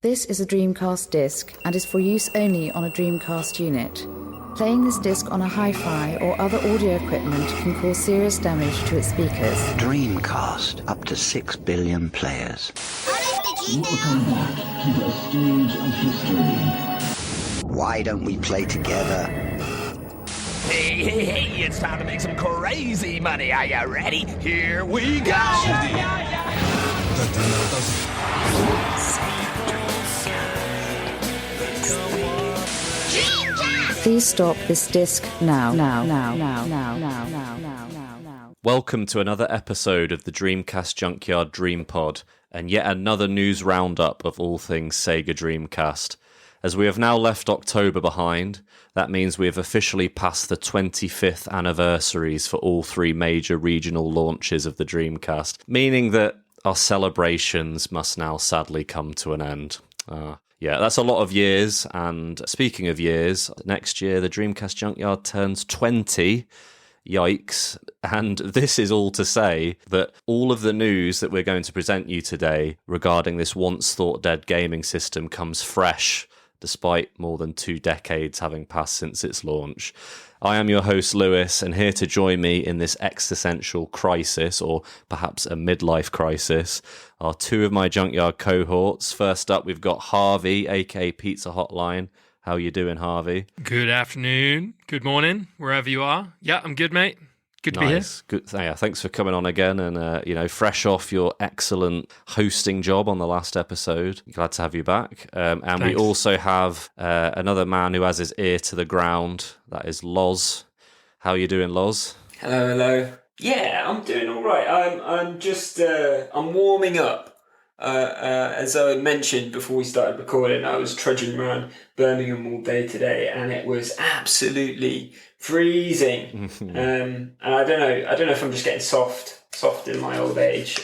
This is a Dreamcast disc and is for use only on a Dreamcast unit. Playing this disc on a hi-fi or other audio equipment can cause serious damage to its speakers. Dreamcast, up to 6 billion players. Welcome back to the stage of history. Why don't we play together? Hey, it's time to make some crazy money. Are you ready? Here we go! Please stop this disc now. Welcome to another episode of the Dreamcast Junkyard DreamPod, and yet another news roundup of all things SEGA Dreamcast. As we have now left October behind, that means we have officially passed the 25th anniversaries for all three major regional launches of the Dreamcast, meaning that our celebrations must now sadly come to an end. Yeah, that's a lot of years, and speaking of years, next year the Dreamcast Junkyard turns 20. Yikes. And this is all to say that all of the news that we're going to present you today regarding this once thought dead gaming system comes fresh, despite more than 2 decades having passed since its launch. I am your host, Lewis, and here to join me in this existential crisis, or perhaps a midlife crisis, are two of my Junkyard cohorts. First up, we've got Harvey, aka Pizza Hotline. How you doing, Harvey? Good afternoon, good morning, wherever you are. Yeah, I'm good, mate. Good to be here. Good. Yeah, thanks for coming on again, and fresh off your excellent hosting job on the last episode. Glad to have you back. And Thanks. We also have another man who has his ear to the ground. That is Lozz. How you doing, Lozz? Hello. Yeah, I'm doing all right. I'm just I'm warming up. As I mentioned before we started recording, I was trudging around Birmingham all day today, and it was absolutely freezing. And I don't know if I'm just getting soft in my old age,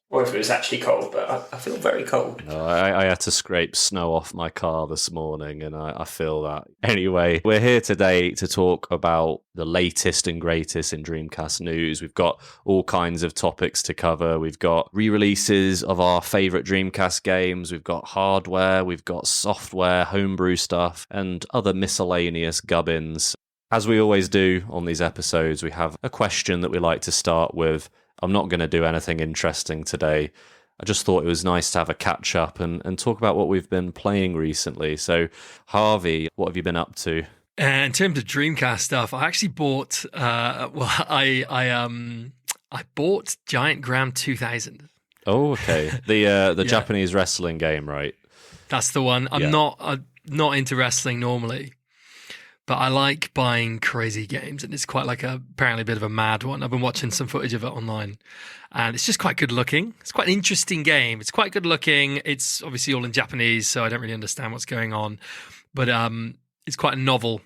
or if it was actually cold. But I feel very cold. No, I had to scrape snow off my car this morning, and I feel that. Anyway, we're here today to talk about the latest and greatest in Dreamcast news. We've got all kinds of topics to cover. We've got re-releases of our favourite Dreamcast games. We've got hardware. We've got software, homebrew stuff, and other miscellaneous gubbins. As we always do on these episodes, we have a question that we like to start with. I'm not going to do anything interesting today. I just thought it was nice to have a catch up and talk about what we've been playing recently. So, Harvey, what have you been up to? In terms of Dreamcast stuff, I actually bought. I bought Giant Graham 2000. Oh, okay. The Japanese wrestling game, right? That's the one. I'm not into wrestling normally, but I like buying crazy games, and it's quite like apparently a bit of a mad one. I've been watching some footage of it online, and it's just quite good looking. It's quite an interesting game. It's quite good looking. It's obviously all in Japanese, so I don't really understand what's going on, but it's quite a novel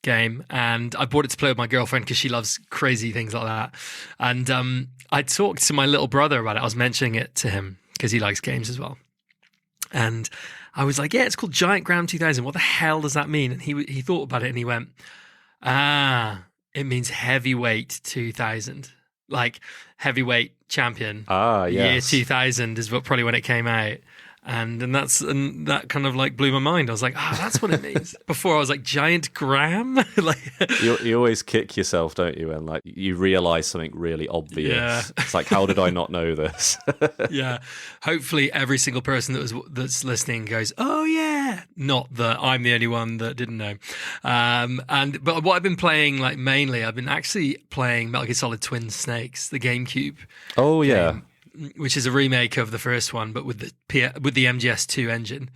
game, and I bought it to play with my girlfriend because she loves crazy things like that. And I talked to my little brother about it. I was mentioning it to him because he likes games as well, and I was like, yeah, it's called Giant Graham 2000. What the hell does that mean? And he thought about it, and he went, it means heavyweight 2000. Like heavyweight champion. Yes. Year 2000 is probably when it came out. And that kind of like blew my mind. I was like, that's what it means. Before I was like, Giant Graham? You always kick yourself, don't you? And like you realise something really obvious. Yeah. It's like, how did I not know this? Yeah. Hopefully every single person that's listening goes, oh yeah. Not that I'm the only one that didn't know. But what I've been playing, like mainly, I've been actually playing Metal Gear Solid Twin Snakes, the GameCube. Oh yeah. Game, which is a remake of the first one, but with the MGS2 engine.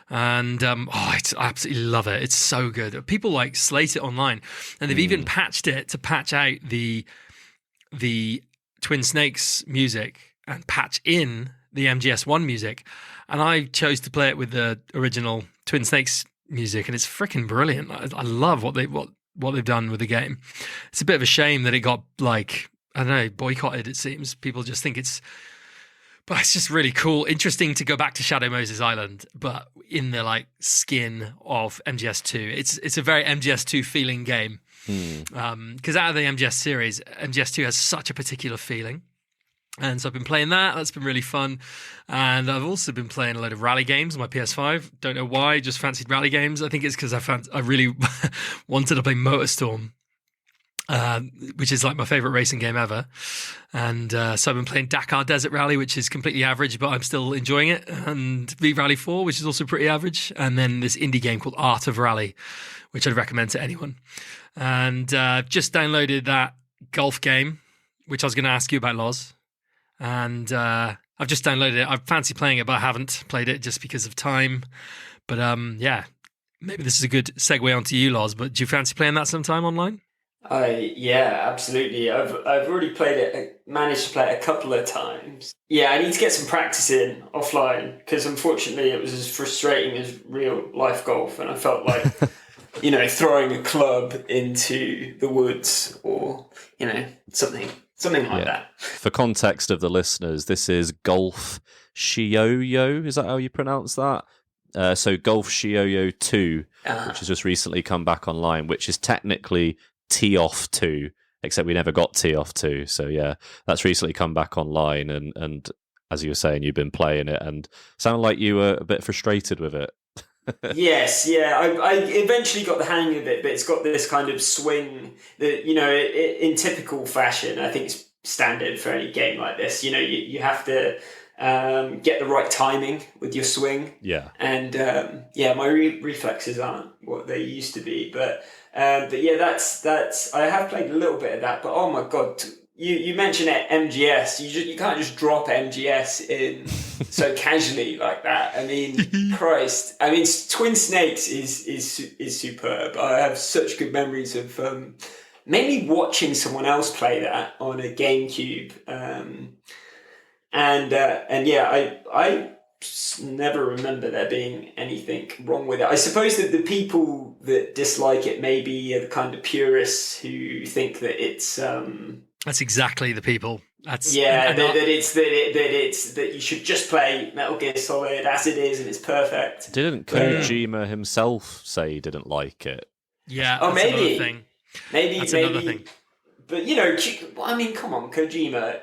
And I absolutely love it. It's so good. People like slate it online, and they've even patched it to patch out the Twin Snakes music and patch in the MGS1 music. And I chose to play it with the original Twin Snakes music, and it's freaking brilliant. I love what they've done with the game. It's a bit of a shame that it got like, I don't know, boycotted, it seems. People just think but it's just really cool. Interesting to go back to Shadow Moses Island, but in the like skin of MGS2. It's a very MGS2 feeling game. Because out of the MGS series, MGS2 has such a particular feeling. And so I've been playing that. That's been really fun. And I've also been playing a load of rally games on my PS5. Don't know why, just fancied rally games. I think it's because I really wanted to play MotorStorm, which is like my favorite racing game ever. And so I've been playing Dakar Desert Rally, which is completely average, but I'm still enjoying it. And V-Rally 4, which is also pretty average. And then this indie game called Art of Rally, which I'd recommend to anyone. And just downloaded that golf game, which I was going to ask you about, Loz. And I've just downloaded it. I fancy playing it, but I haven't played it just because of time. But yeah, maybe this is a good segue onto you, Loz. But do you fancy playing that sometime online? Yeah, absolutely. I've already played it, managed to play it a couple of times. Yeah, I need to get some practice in offline because unfortunately it was as frustrating as real life golf, and I felt like throwing a club into the woods or something like that. For context of the listeners, this is Golf Shioyo. Is that how you pronounce that? So Golf Shioyo 2, which has just recently come back online, which is technically Tee Off 2, except we never got Tee Off 2. So yeah, that's recently come back online. And as you were saying, you've been playing it and sounded like you were a bit frustrated with it. Yes, yeah. I eventually got the hang of it, but it's got this kind of swing that, in typical fashion, I think it's standard for any game like this. You have to get the right timing with your swing. Yeah. And my reflexes aren't what they used to be. But yeah, that's I have played a little bit of that. But oh my God, you mentioned it, MGS. You can't just drop MGS in so casually like that. I mean, Christ. I mean, Twin Snakes is superb. I have such good memories of mainly watching someone else play that on a GameCube. And yeah, I never remember there being anything wrong with it. I suppose that the people that dislike it maybe are the kind of purists who think that it's That's exactly the people. That's that you should just play Metal Gear Solid as it is and it's perfect. Didn't Kojima himself say he didn't like it? Yeah. Oh, that's maybe. another thing. Maybe. Another thing. But I mean, come on, Kojima.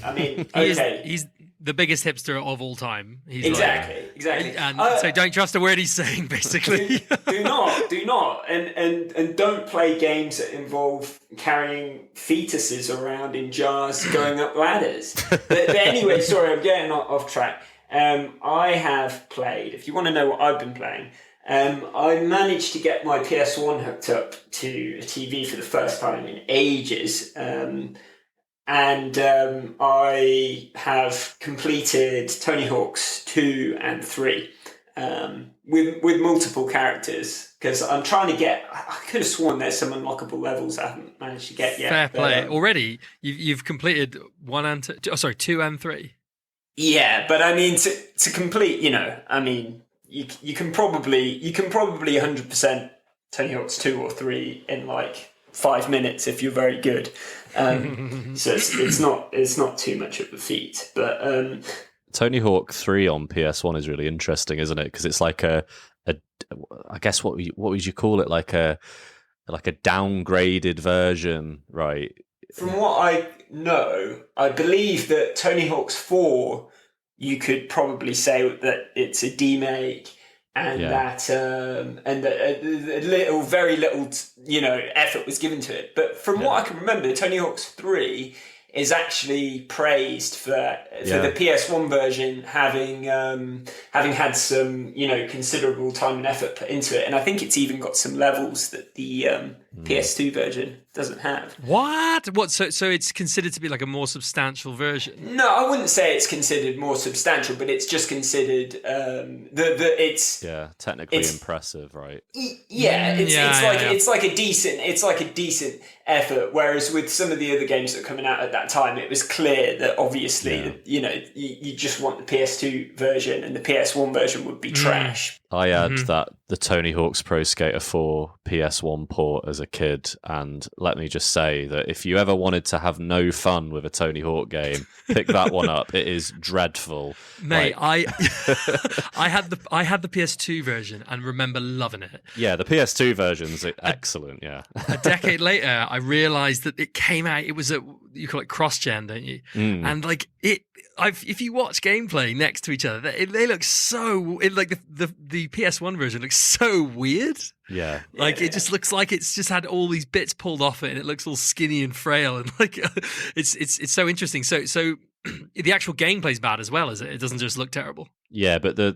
I mean, he's the biggest hipster of all time. He's exactly. And so don't trust a word he's saying, basically. do not, and don't play games that involve carrying fetuses around in jars going up ladders. But anyway, sorry, I'm getting off track. I have played. If you want to know what I've been playing, I managed to get my PS1 hooked up to a TV for the first time in ages. And I have completed Tony Hawk's 2 and 3 with multiple characters because I'm trying to get. I could have sworn there's some unlockable levels I haven't managed to get yet. Fair play. Already, you've completed 1 and 2. Oh, sorry, 2 and 3. Yeah, but I mean to complete, I mean you can probably 100% Tony Hawk's 2 or 3 in like 5 minutes if you're very good. So it's not too much of a feat. But Tony Hawk 3 on PS1 is really interesting, isn't it? Because it's like a I guess what would you call it? Like a downgraded version, right? From what I know, I believe that Tony Hawk's 4, you could probably say that it's a demake. And that very little, effort was given to it. But from what I can remember, Tony Hawk's 3 is actually praised for the PS1 version having had some, considerable time and effort put into it. And I think it's even got some levels that the PS2 version doesn't have. What? So it's considered to be like a more substantial version? No, I wouldn't say it's considered more substantial, but it's just considered it's technically impressive, right? It's like a decent effort. Whereas with some of the other games that were coming out at that time, it was clear that obviously you just want the PS2 version and the PS1 version would be trash. I had the Tony Hawk's Pro Skater 4 PS1 port as a kid, and let me just say that if you ever wanted to have no fun with a Tony Hawk game, pick that one up. It is dreadful, mate. I had the PS2 version and remember loving it. Yeah, the PS2 version's excellent. Yeah, a decade later, I realised that it came out. It was you call it cross-gen, don't you? And like if you watch gameplay next to each other, they look so like the PS1 version looks so weird. Yeah, like it just looks like it's just had all these bits pulled off it, and it looks all skinny and frail, and like it's so interesting. So the actual gameplay's bad as well, is it? It doesn't just look terrible. Yeah, but the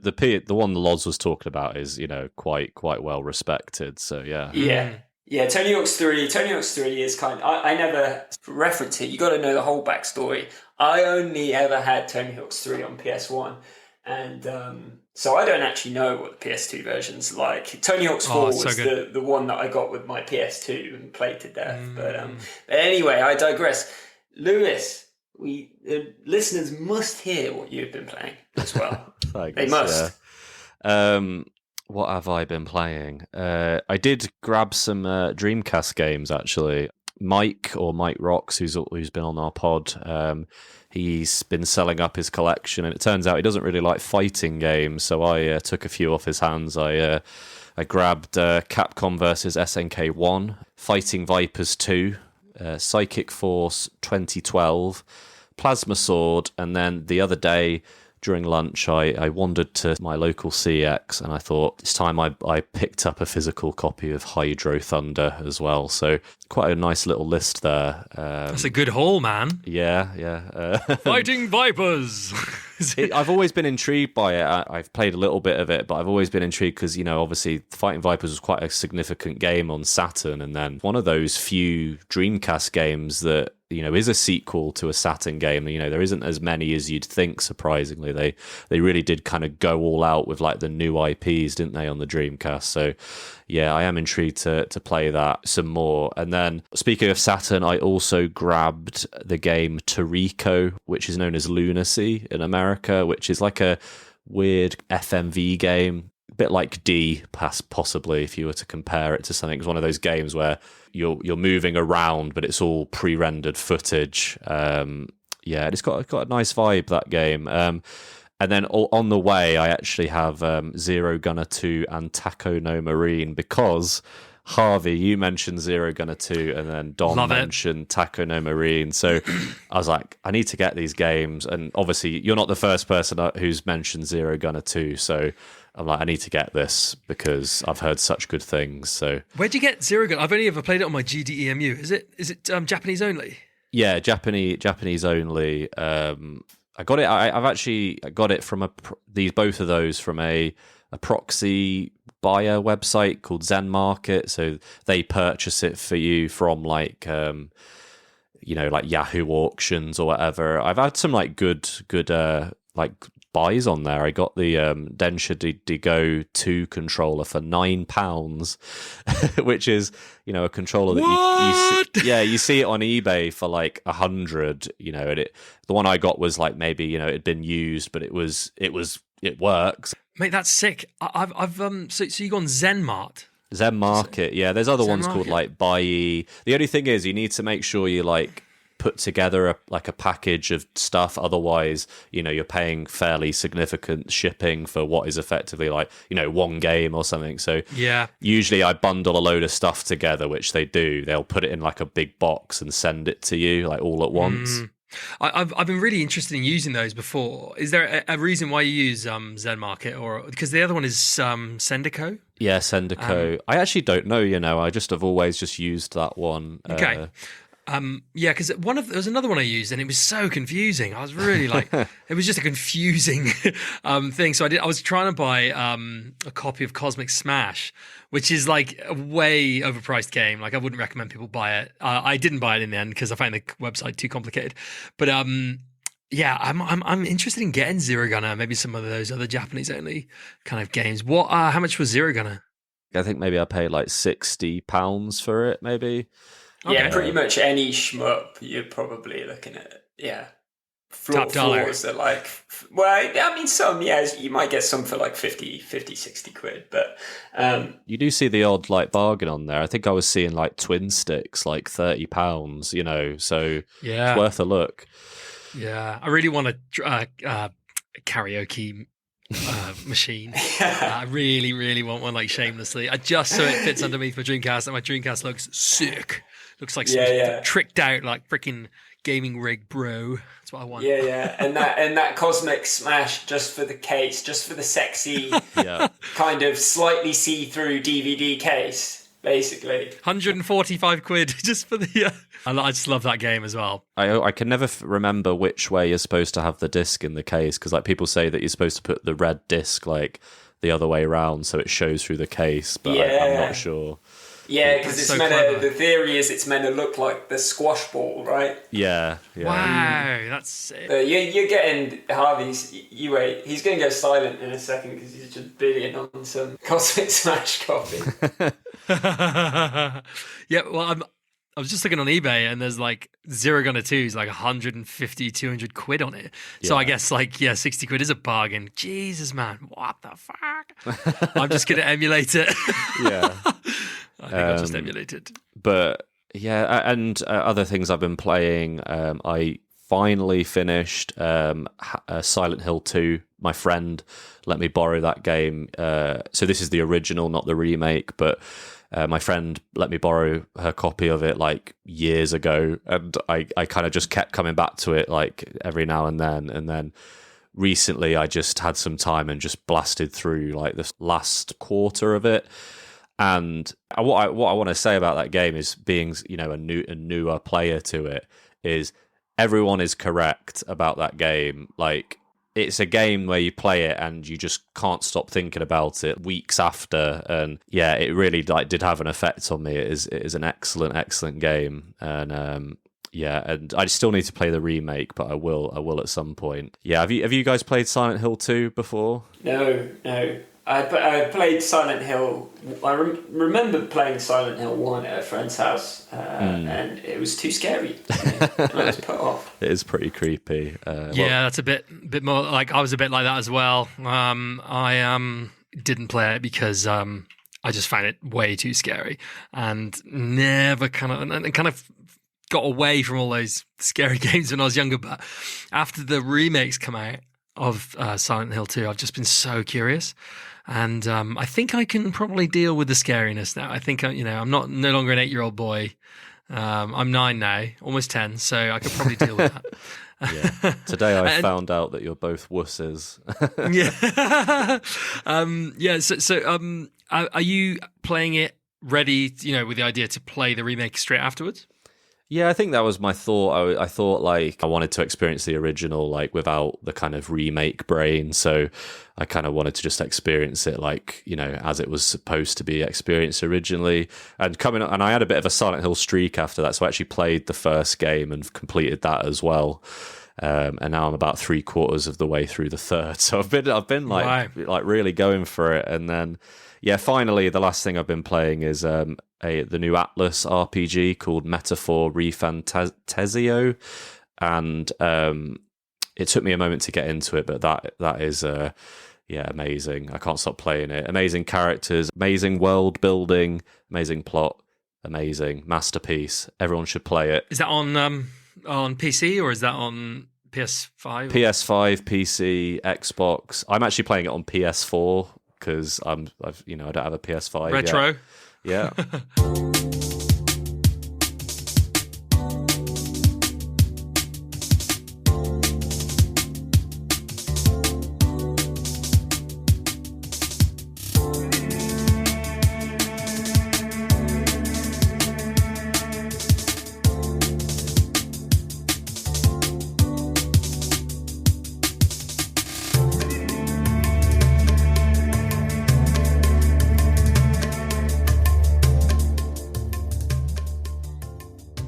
one the Lozz was talking about is, you know, quite well respected. So yeah. Yeah, Tony Hawk's 3 is I never reference it. You got to know the whole backstory. I only ever had Tony Hawk's 3 on PS1, and so I don't actually know what the PS2 version's like. Tony Hawk's 4 was the one that I got with my PS2 and played to death. But anyway, I digress. Lewis, the listeners must hear what you've been playing as well. They must. Yeah. What have I been playing? I did grab some Dreamcast games, actually. Mike Rocks, who's been on our pod, he's been selling up his collection, and it turns out he doesn't really like fighting games, so I took a few off his hands. I grabbed Capcom vs. SNK 1, Fighting Vipers 2, Psychic Force 2012, Plasma Sword, and then the other day, during lunch, I wandered to my local CX, and I thought this time I picked up a physical copy of Hydro Thunder as well. So quite a nice little list there. That's a good haul, man. Yeah. Fighting Vipers. I've always been intrigued by it. I've played a little bit of it, but I've always been intrigued because, you know, obviously Fighting Vipers was quite a significant game on Saturn, and then one of those few Dreamcast games that, you know, is a sequel to a Saturn game. You know, there isn't as many as you'd think, surprisingly. They really did kind of go all out with like the new IPs, didn't they, on the Dreamcast? So yeah, I am intrigued to play that some more. And then speaking of Saturn, I also grabbed the game Toriko, which is known as Lunacy in America, which is like a weird FMV game, a bit like D, possibly, if you were to compare it to something. It's one of those games where you're moving around, but it's all pre-rendered footage. Yeah, it's got a nice vibe, that game. And then on the way, I actually have Zero Gunner 2 and Taco no Marine, because Harvey, you mentioned Zero Gunner 2, and then Don mentioned Taco no Marine. So I was like, I need to get these games. And obviously, you're not the first person who's mentioned Zero Gunner 2, so I'm like, I need to get this because I've heard such good things. So where'd you get Zero Gunner? I've only ever played it on my GDEMU. Is it Japanese only? Yeah, Japanese only. I got it. I've actually got it from both of those from a proxy buyer website called Zen Market. So they purchase it for you from like like Yahoo auctions or whatever. I've had some like good like buys on there. I got the Densha Digo 2 controller for £9, which is, you know, a controller that you see it on eBay for like 100. You know, and the one I got was like, maybe, you know, it'd been used, but it works. Mate, that's sick. I've so you go on Zen Market, yeah. There's other ones called like Buy. The only thing is, you need to make sure you like put together a package of stuff. Otherwise, you know, you're paying fairly significant shipping for what is effectively like, you know, one game or something. So yeah, usually I bundle a load of stuff together, which they do. They'll put it in like a big box and send it to you like all at once. I've been really interested in using those before. Is there a reason why you use Zen Market, or because the other one is Sendico? Yeah, Sendico. I actually don't know. You know, I just have always just used that one. Okay. Yeah, because there was another one I used, and it was so confusing. I was really like, it was just a confusing thing. So I was trying to buy a copy of Cosmic Smash, which is like a way overpriced game. Like, I wouldn't recommend people buy it. I didn't buy it in the end because I found the website too complicated. But yeah, I'm interested in getting Zero Gunner, maybe some of those other Japanese only kind of games. How much was Zero Gunner? I think maybe I paid like £60 for it, maybe. Yeah, Okay. pretty much any shmup you're probably looking at. Yeah. Top dollar. Floors are like, well, I mean, some, yeah, you might get some for like 50, 60 quid, but... you do see the odd like bargain on there. I think I was seeing like Twin Sticks, like £30, you know, so Yeah. it's worth a look. Yeah, I really want a karaoke machine. I really, really want one, like, shamelessly. Just so it fits underneath my Dreamcast, and my Dreamcast looks sick. Looks like some tricked out, like, freaking gaming rig, bro. That's what I want. Yeah, and that Cosmic Smash just for the case, just for the sexy kind of slightly see-through DVD case, basically. 145 quid just for the... I just love that game as well. I can never remember which way you're supposed to have the disc in the case, because like people say that you're supposed to put the red disc like the other way around so it shows through the case, but I'm not sure. Yeah, because it's meant to, the theory is it's meant to look like the squash ball, right? Yeah. Wow, that's sick. You're getting Harvey's. You wait. He's going to go silent in a second because he's just bidding on some Cosmic Smash copy. Yeah, well, I was just looking on eBay and there's like Zero Gunner 2 is like 150, 200 quid on it. So I guess 60 quid is a bargain. Jesus, man, what the fuck? I'm just going to emulate it. Yeah. I think I'll just emulate it. But yeah, and other things I've been playing. I finally finished Silent Hill 2. My friend let me borrow that game. So this is the original, not the remake, but my friend let me borrow her copy of it like years ago, and I kind of just kept coming back to it like every now and then recently I just had some time and just blasted through like the last quarter of it. And what I want to say about that game is, being a newer player to it, is everyone is correct about that game. Like, it's a game where you play it and you just can't stop thinking about it weeks after. And yeah, it really did have an effect on me. It is an excellent game. And and I still need to play the remake, but I will at some point. Yeah, have you guys played Silent Hill 2 before? No. I played Silent Hill. I remember playing Silent Hill 1 at a friend's house, and it was too scary. I was put off. It is pretty creepy. That's a bit more like, I was a bit like that as well. I didn't play it because I just found it way too scary, and never kind of got away from all those scary games when I was younger. But after the remakes come out of Silent Hill 2, I've just been so curious. And I think I can probably deal with the scariness now. I think, I'm no longer an 8-year-old boy. I'm 9 now, almost 10, so I could probably deal with that. Yeah. Today I found out that you're both wusses. Are you playing it ready, with the idea to play the remake straight afterwards? Yeah, I think that was my thought. I thought like I wanted to experience the original like without the kind of remake brain. So I kind of wanted to just experience it like, as it was supposed to be experienced originally. And I had a bit of a Silent Hill streak after that. So I actually played the first game and completed that as well. And now I'm about 3/4 of the way through the third. So I've been like really going for it. And then, finally the last thing I've been playing is the new Atlas RPG called Metaphor Refantasio, and it took me a moment to get into it, but that is amazing. I can't stop playing it. Amazing characters, amazing world building, amazing plot, amazing masterpiece. Everyone should play it. Is that on PC or is that on PS5? PS5, PC, Xbox. I'm actually playing it on PS4 because I don't have a PS5 retro yet. Yeah.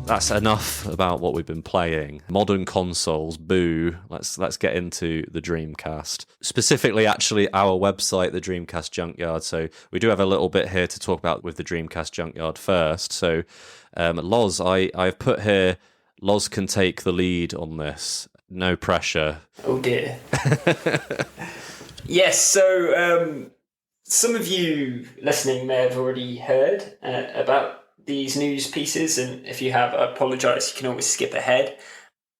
That's enough about what we've been playing. Modern consoles, boo. Let's get into the Dreamcast. Specifically, actually, our website, the Dreamcast Junkyard. So we do have a little bit here to talk about with the Dreamcast Junkyard first. So, Lozz, I've put here, Lozz can take the lead on this. No pressure. Oh dear. Yes, so some of you listening may have already heard about these news pieces, and if you have, I apologise, you can always skip ahead.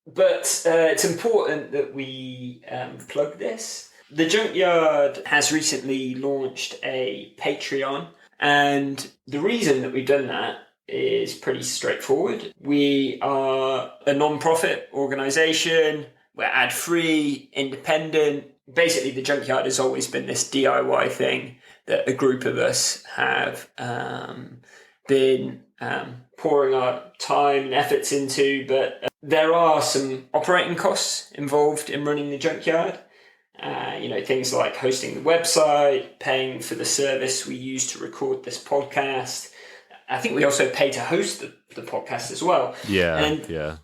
But it's important that we plug this. The Junkyard has recently launched a Patreon, and the reason that we've done that is pretty straightforward. We are a non-profit organisation. We're ad-free, independent. Basically, the Junkyard has always been this DIY thing that a group of us have been pouring our time and efforts into, but there are some operating costs involved in running the Junkyard. Things like hosting the website, paying for the service we use to record this podcast. I think we also pay to host the podcast as well. Yeah.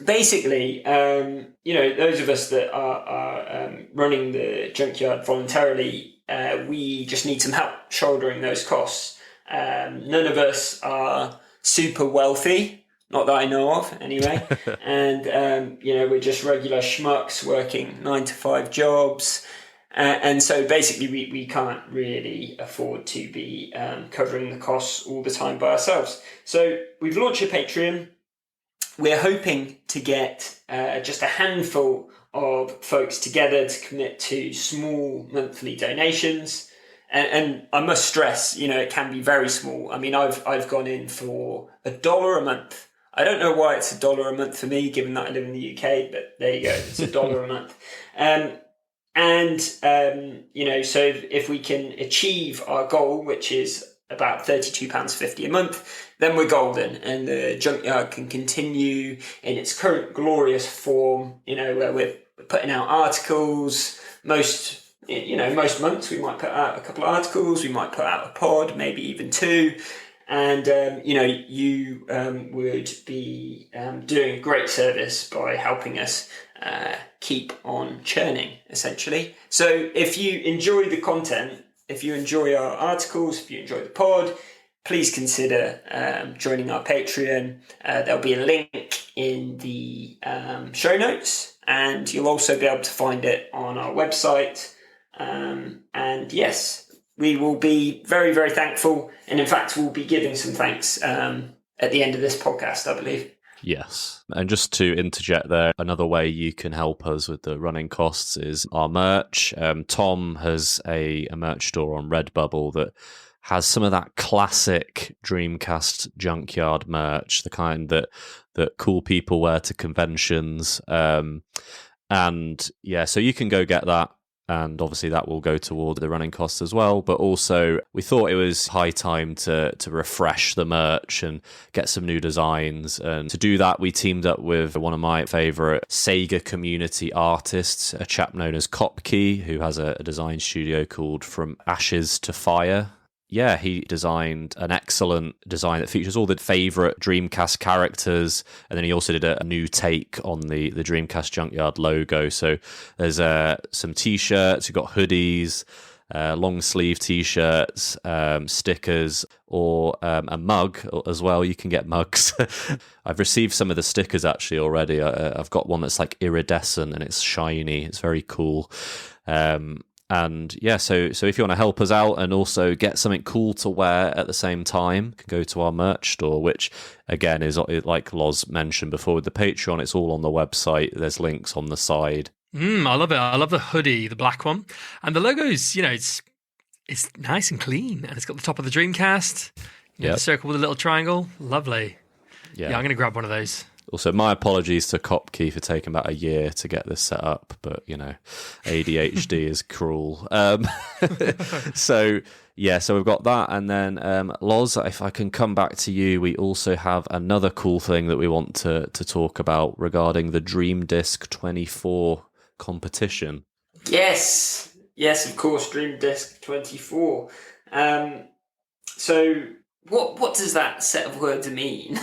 Basically, those of us that are running the Junkyard voluntarily, we just need some help shouldering those costs. None of us are super wealthy, not that I know of anyway. And, we're just regular schmucks working 9-to-5 jobs. And so basically we can't really afford to be covering the costs all the time by ourselves. So we've launched a Patreon. We're hoping to get just a handful of folks together to commit to small monthly donations. And I must stress, it can be very small. I mean, I've gone in for $1 a month. I don't know why it's $1 a month for me, given that I live in the UK, but there you go. It's $1 a month. So if we can achieve our goal, which is about £32.50 a month, then we're golden, and the Junkyard can continue in its current glorious form, where we're putting out articles. Most months we might put out a couple of articles, we might put out a pod, maybe even 2. And, you would be doing a great service by helping us keep on churning, essentially. So if you enjoy the content, if you enjoy our articles, if you enjoy the pod, please consider joining our Patreon. There'll be a link in the show notes, and you'll also be able to find it on our website. And yes, we will be very, very thankful. And in fact, we'll be giving some thanks at the end of this podcast, I believe. Yes. And just to interject there, another way you can help us with the running costs is our merch. Tom has a merch store on Redbubble that has some of that classic Dreamcast Junkyard merch, the kind that cool people wear to conventions. So you can go get that. And obviously that will go toward the running costs as well. But also we thought it was high time to refresh the merch and get some new designs. And to do that, we teamed up with one of my favourite SEGA community artists, a chap known as Kopke, who has a design studio called From Ashes to Fire. Yeah, he designed an excellent design that features all the favourite Dreamcast characters, and then he also did a new take on the Dreamcast Junkyard logo. So there's some T-shirts, you've got hoodies, long sleeve T-shirts, stickers, or a mug as well. You can get mugs. I've received some of the stickers actually already. I've got one that's like iridescent and it's shiny. It's very cool. And yeah, so if you want to help us out and also get something cool to wear at the same time, you can go to our merch store, which again is like Loz mentioned before with the Patreon. It's all on the website. There's links on the side. I love it. I love the hoodie, the black one, and the logo's it's nice and clean, and it's got the top of the Dreamcast. The circle with a little triangle. Lovely. Yeah, I'm gonna grab one of those. Also, my apologies to Kopke for taking about a year to get this set up, but, ADHD is cruel. So we've got that. And then, Loz, if I can come back to you, we also have another cool thing that we want to talk about regarding the Dream Disc 24 competition. Yes, of course, Dream Disc 24. So... What does that set of words mean?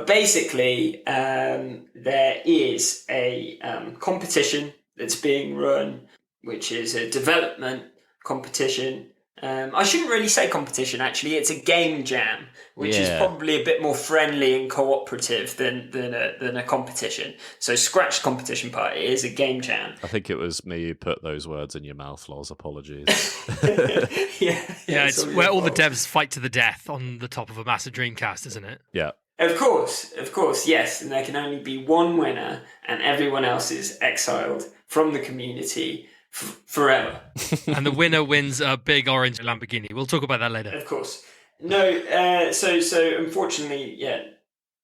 Basically, there is a competition that's being run, which is a development competition. I shouldn't really say competition, actually. It's a game jam, which is probably a bit more friendly and cooperative than a competition. So scratch competition part, it is a game jam. I think it was me who put those words in your mouth, Loz. Apologies. Yeah, it's where all the devs fight to the death on the top of a massive Dreamcast, isn't it? Yeah. Of course, yes. And there can only be one winner, and everyone else is exiled from the community forever. And the winner wins a big orange Lamborghini. We'll talk about that later. Of course. No, so unfortunately,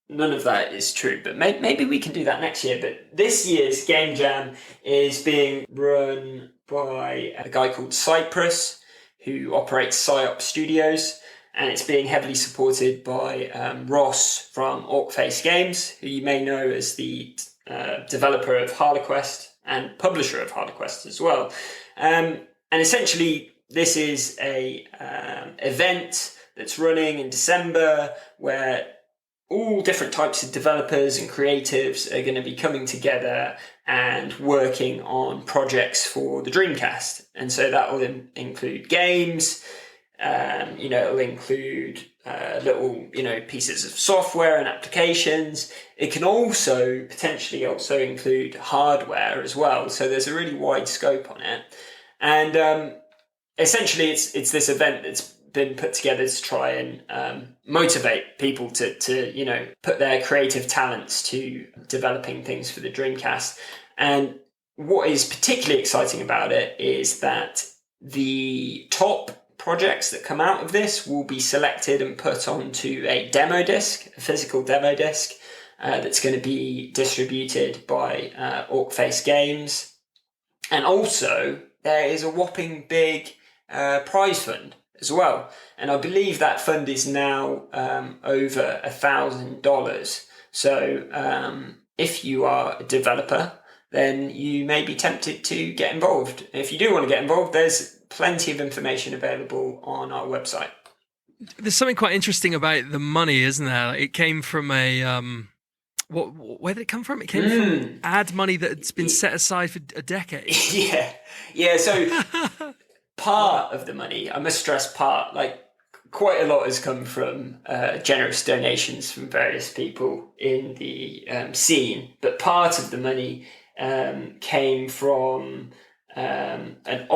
none of that is true. But maybe we can do that next year. But this year's Game Jam is being run by a guy called Cypress, who operates PsyOp Studios, and it's being heavily supported by Ross from Orcface Games, who you may know as the developer of HarleQuest and publisher of HarleQuest as well. And essentially, this is a event that's running in December where all different types of developers and creatives are going to be coming together and working on projects for the Dreamcast. And so that will include games, it'll include little, pieces of software and applications. It can also potentially include hardware as well. So there's a really wide scope on it. And essentially it's this event that's been put together to try and motivate people to put their creative talents to developing things for the Dreamcast. And what is particularly exciting about it is that the top projects that come out of this will be selected and put onto a demo disc, a physical demo disc, that's going to be distributed by Orcface Games. And also there is a whopping big prize fund as well. And I believe that fund is now over $1,000. So if you are a developer, then you may be tempted to get involved. And if you do want to get involved, there's plenty of information available on our website. There's something quite interesting about the money, isn't there? It came from a... where did it come from? It came from ad money that's been set aside for a decade. Yeah. So part of the money, I must stress part, quite a lot has come from generous donations from various people in the scene. But part of the money came from an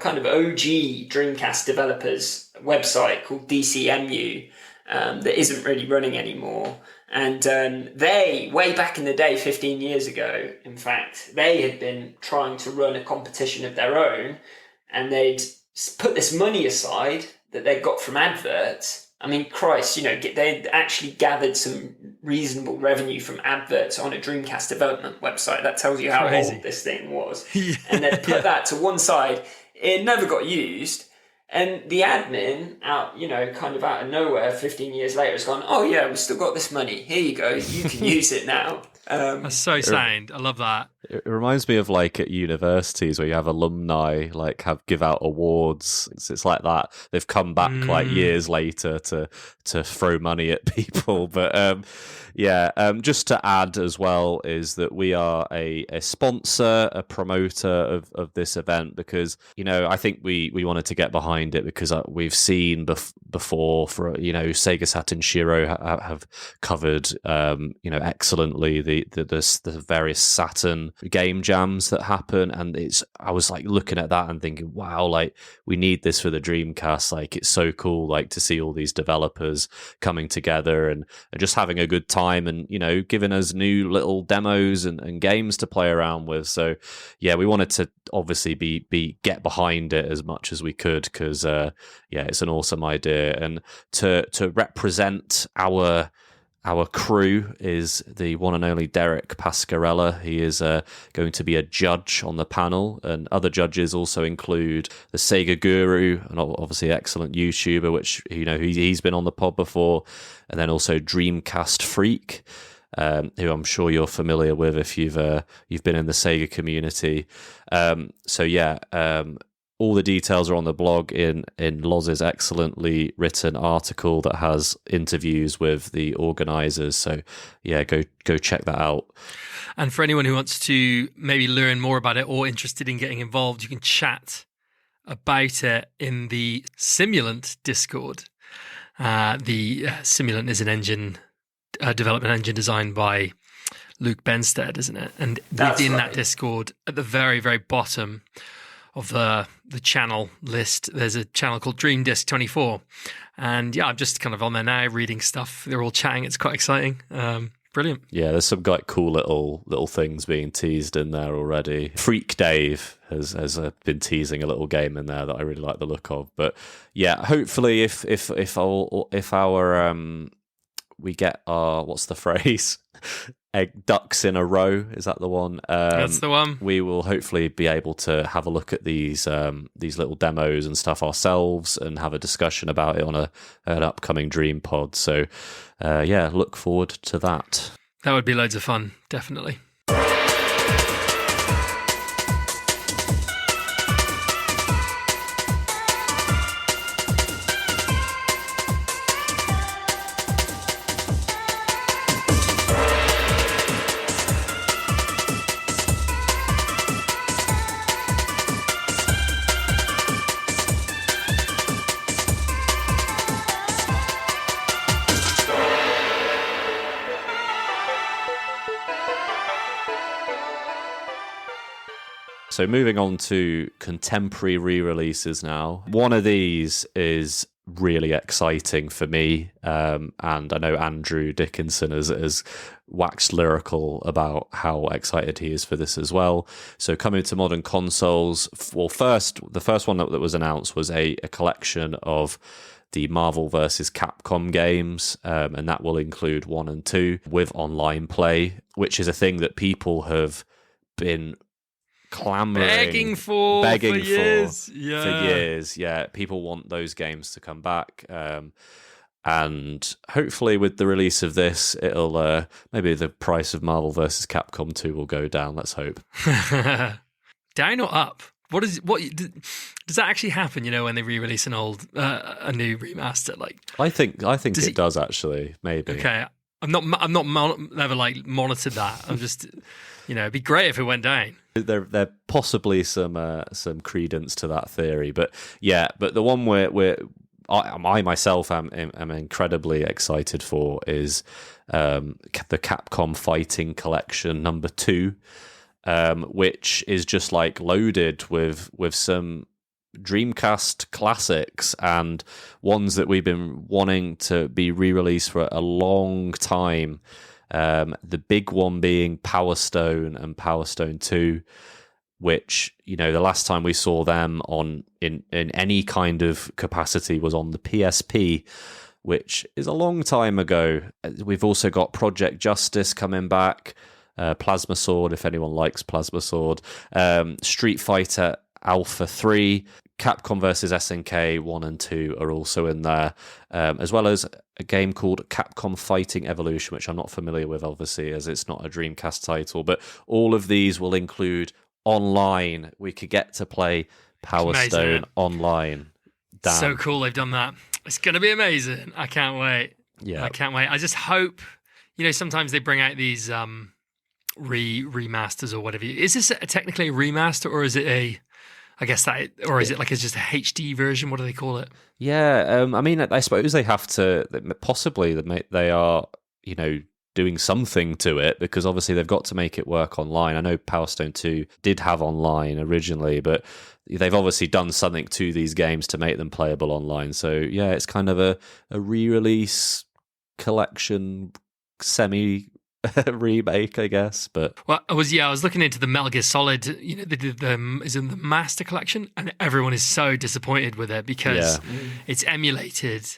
kind of OG Dreamcast developers website called DCMU that isn't really running anymore. And they, way back in the day, 15 years ago, in fact, they had been trying to run a competition of their own, and they'd put this money aside that they got from adverts. I mean, Christ, they'd actually gathered some reasonable revenue from adverts on a Dreamcast development website. That tells you how old this thing was. And they'd put that to one side. It never got used. And the admin kind of out of nowhere, 15 years later, has gone, oh yeah, we've still got this money. Here you go. You can use it now. That's so sound. I love that. It reminds me of at universities where you have alumni give out awards. It's like that. They've come back years later to throw money at people. But just to add as well is that we are a sponsor, a promoter of this event because, I think we wanted to get behind it because we've seen before for, Sega Saturn Shiro have covered, excellently the various Saturn game jams that happen. And I was looking at that and thinking, wow, we need this for the Dreamcast. It's so cool, to see all these developers coming together and just having a good time and, giving us new little demos and games to play around with. So yeah, we wanted to obviously get behind it as much as we could because, it's an awesome idea. And to represent our crew is the one and only Derek Pascarella. He is going to be a judge on the panel, and other judges also include the Sega Guru, and obviously excellent YouTuber, which he's been on the pod before, and then also Dreamcast Freak, who I'm sure you're familiar with if you've been in the Sega community. All the details are on the blog in Lozz's excellently written article that has interviews with the organisers. So, yeah, go check that out. And for anyone who wants to maybe learn more about it or interested in getting involved, you can chat about it in the Simulant Discord. The Simulant is an engine, development engine designed by Luke Benstead, isn't it? And within that Discord, at the very, very bottom of the channel list, there's a channel called Dream Disc 24, and I'm just kind of on there now reading stuff. They're all chatting. It's quite exciting. Brilliant. Yeah, there's some like cool little things being teased in there already. Freak Dave has been teasing a little game in there that I really like the look of. But yeah, hopefully if our we get our, what's the phrase? Egg ducks in a row. Is that the one? That's the one. We will hopefully be able to have a look at these little demos and stuff ourselves and have a discussion about it on an upcoming DreamPod. So yeah, look forward to that. That would be loads of fun, definitely. So moving on to contemporary re-releases now. One of these is really exciting for me, and I know Andrew Dickinson has waxed lyrical about how excited he is for this as well. So coming to modern consoles, well, the first one that was announced was a collection of the Marvel vs. Capcom games, and that will include 1 and 2 with online play, which is a thing that people have been begging for years. Yeah, people want those games to come back, and hopefully with the release of this, it'll maybe the price of Marvel vs. Capcom 2 will go down. Let's hope. Down or up? Does that actually happen? You know, when they re-release a new remaster? Like, I think it does actually. Maybe. Okay, I'm not never like monitored that. I'm just, it'd be great if it went down. There possibly some credence to that theory, but the one where I myself am incredibly excited for is the Capcom Fighting Collection number 2, which is just like loaded with some Dreamcast classics and ones that we've been wanting to be re-released for a long time. The big one being Power Stone and Power Stone 2, which, the last time we saw them in any kind of capacity was on the PSP, which is a long time ago. We've also got Project Justice coming back, Plasma Sword, if anyone likes Plasma Sword, Street Fighter Alpha 3, Capcom vs. SNK 1 and 2 are also in there, as well as a game called Capcom Fighting Evolution, which I'm not familiar with, obviously, as it's not a Dreamcast title. But all of these will include online. We could get to play Power Stone online. Damn. So cool they've done that. It's going to be amazing. I can't wait. Yeah, I can't wait. I just hope, sometimes they bring out these remasters or whatever. Is this technically a remaster, or is it is it like it's just a HD version? What do they call it? Yeah, I mean, I suppose they have to, possibly they are, doing something to it, because obviously they've got to make it work online. I know Power Stone 2 did have online originally, but they've obviously done something to these games to make them playable online. So yeah, it's kind of a re-release collection, remake, I guess. But I was looking into the Metal Gear Solid. They did is in the Master Collection, and everyone is so disappointed with it because it's emulated,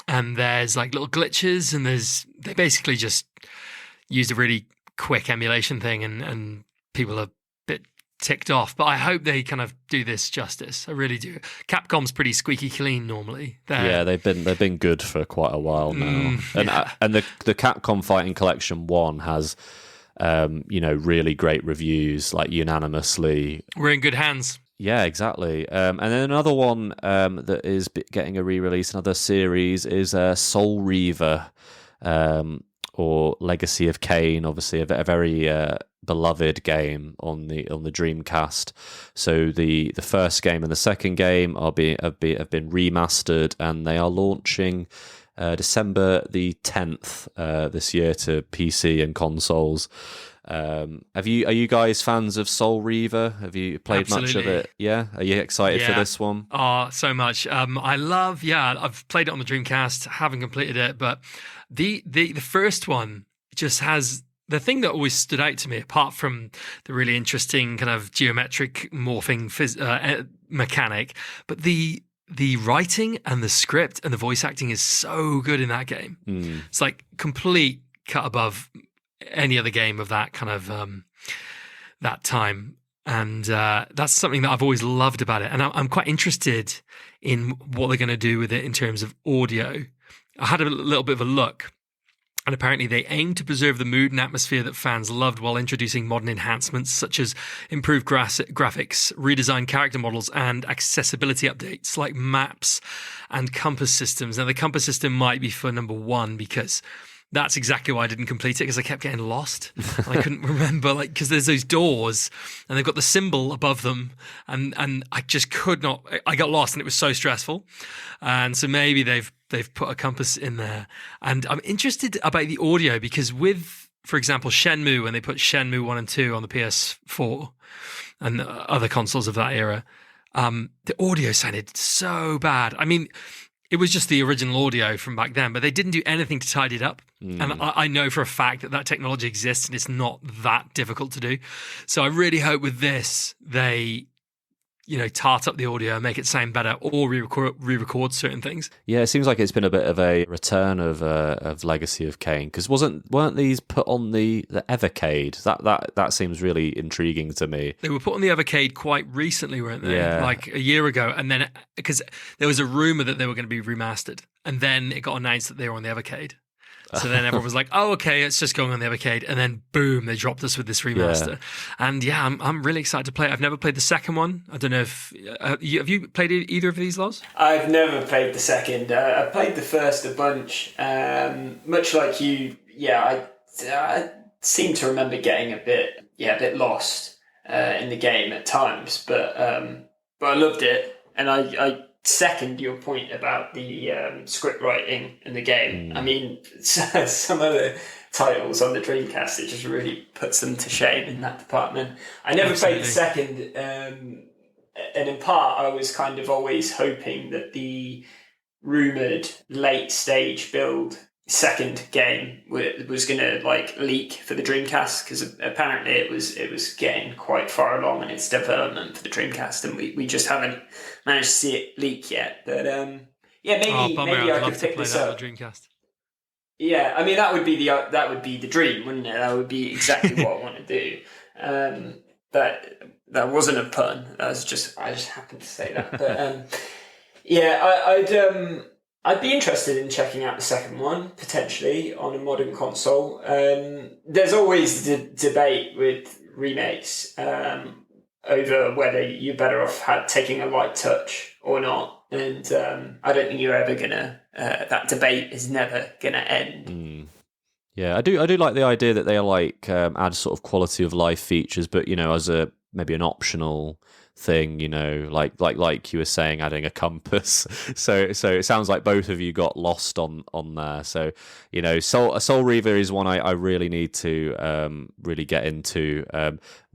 and there's like little glitches, and they basically just used a really quick emulation thing, and people are a bit ticked off. But I hope they kind of do this justice. I really do. Capcom's pretty squeaky clean normally. They've been good for quite a while now. And the Capcom Fighting Collection 1 has really great reviews, like unanimously. We're in good hands. Yeah, exactly. And then another one that is getting a re-release, another series, is Soul Reaver, or Legacy of Kain, obviously a very beloved game on the Dreamcast. So the first game and the second game have been remastered, and they are launching December the 10th this year to PC and consoles. Are you guys fans of Soul Reaver? Have you played much of it? Yeah. Are you excited for this one? Oh, so much. I've played it on the Dreamcast, haven't completed it, but the first one just has the thing that always stood out to me, apart from the really interesting kind of geometric morphing mechanic, but the writing and the script and the voice acting is so good in that game. It's like complete cut above any other game of that kind of that time. And that's something that I've always loved about it. And I'm quite interested in what they're going to do with it in terms of audio. I had a little bit of a look, and apparently they aim to preserve the mood and atmosphere that fans loved while introducing modern enhancements such as improved graphics, redesigned character models, and accessibility updates like maps and compass systems. Now, the compass system might be for number one because that's exactly why I didn't complete it, because I kept getting lost. I couldn't remember, because there's those doors and they've got the symbol above them, and I just could not. I got lost and it was so stressful. And so maybe they've put a compass in there. And I'm interested about the audio because with, for example, Shenmue, when they put Shenmue 1 and 2 on the PS4 and other consoles of that era, the audio sounded so bad. I mean, it was just the original audio from back then, but they didn't do anything to tidy it up. And I know for a fact that technology exists and it's not that difficult to do. So I really hope with this, they, tart up the audio, make it sound better, or re-record certain things. Yeah, it seems like it's been a bit of a return of Legacy of Kain, because weren't these put on the Evercade? That seems really intriguing to me. They were put on the Evercade quite recently, weren't they? Yeah. Like a year ago, and then because there was a rumor that they were going to be remastered, and then it got announced that they were on the Evercade. So then everyone was like, "Oh, okay, it's just going on the Evercade," and then boom, they dropped us with this remaster. Yeah. And yeah, I'm really excited to play it. I've never played the second one. I don't know if have you played either of these, Lozz? I've never played the second. I played the first a bunch. Much like you, I seem to remember getting a bit lost in the game at times, but I loved it, and I second your point about the script writing in the game. I mean, some of the titles on the Dreamcast, it just really puts them to shame in that department. I never played the second, and in part I was kind of always hoping that the rumoured late stage build second game was going to leak for the Dreamcast, because apparently it was getting quite far along in its development for the Dreamcast, and we just haven't managed to see it leak yet. But maybe I could pick this up. The Dreamcast. Yeah, I mean that would be the dream, wouldn't it? That would be exactly what I want to do. That wasn't a pun. I just happened to say that. But I'd be interested in checking out the second one, potentially, on a modern console. There's always the debate with remakes over whether you're better off taking a light touch or not. And I don't think you're ever that debate is never going to end. Yeah, I do like the idea that they add sort of quality of life features, but, as maybe an optional thing, like you were saying, adding a compass. So it sounds like both of you got lost on there. So Soul Reaver is one I really need to really get into.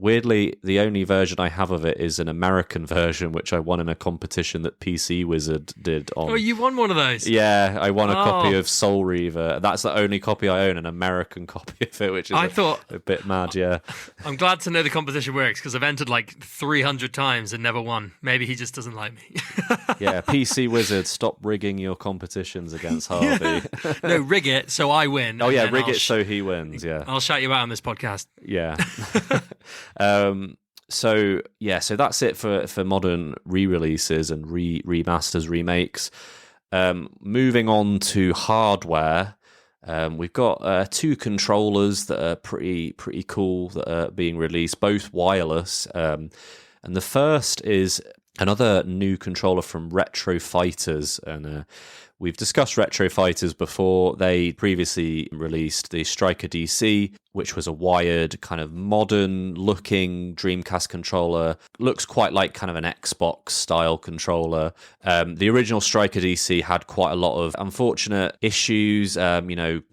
Weirdly, the only version I have of it is an American version, which I won in a competition that PC Wizard did on. Oh, you won one of those? Yeah, I won a copy of Soul Reaver. That's the only copy I own, an American copy of it, which is a bit mad, yeah. I'm glad to know the competition works, because I've entered 300 times and never won. Maybe he just doesn't like me. Yeah, PC Wizard, stop rigging your competitions against Harvey. No, rig it so I win. Oh yeah, rig it so he wins, yeah. I'll shout you out on this podcast. Yeah. So that's it for modern re-releases and remasters, remakes. Moving on to hardware, we've got two controllers that are pretty cool that are being released, both wireless. And the first is another new controller from Retro Fighters, and we've discussed Retro Fighters before. They previously released the Striker DC, which was a wired, kind of modern-looking Dreamcast controller. Looks quite like kind of an Xbox-style controller. The original Striker DC had quite a lot of unfortunate issues,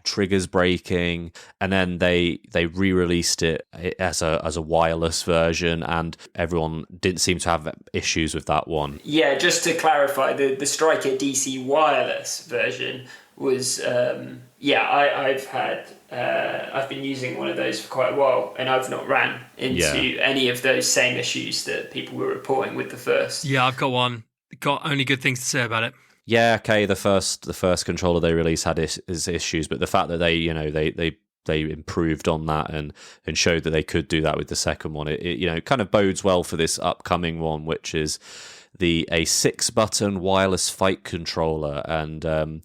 triggers breaking, and then they re-released it as a wireless version, and everyone didn't seem to have issues with that one. Yeah, just to clarify, the Striker DC wireless version was, I've had I've been using one of those for quite a while, and I've not ran into any of those same issues that people were reporting with the first. Yeah, I've got one. Got only good things to say about it. Yeah, okay. The first controller they released had his issues, but the fact that they improved on that and showed that they could do that with the second one, it kind of bodes well for this upcoming one, which is a 6-button wireless fight controller. And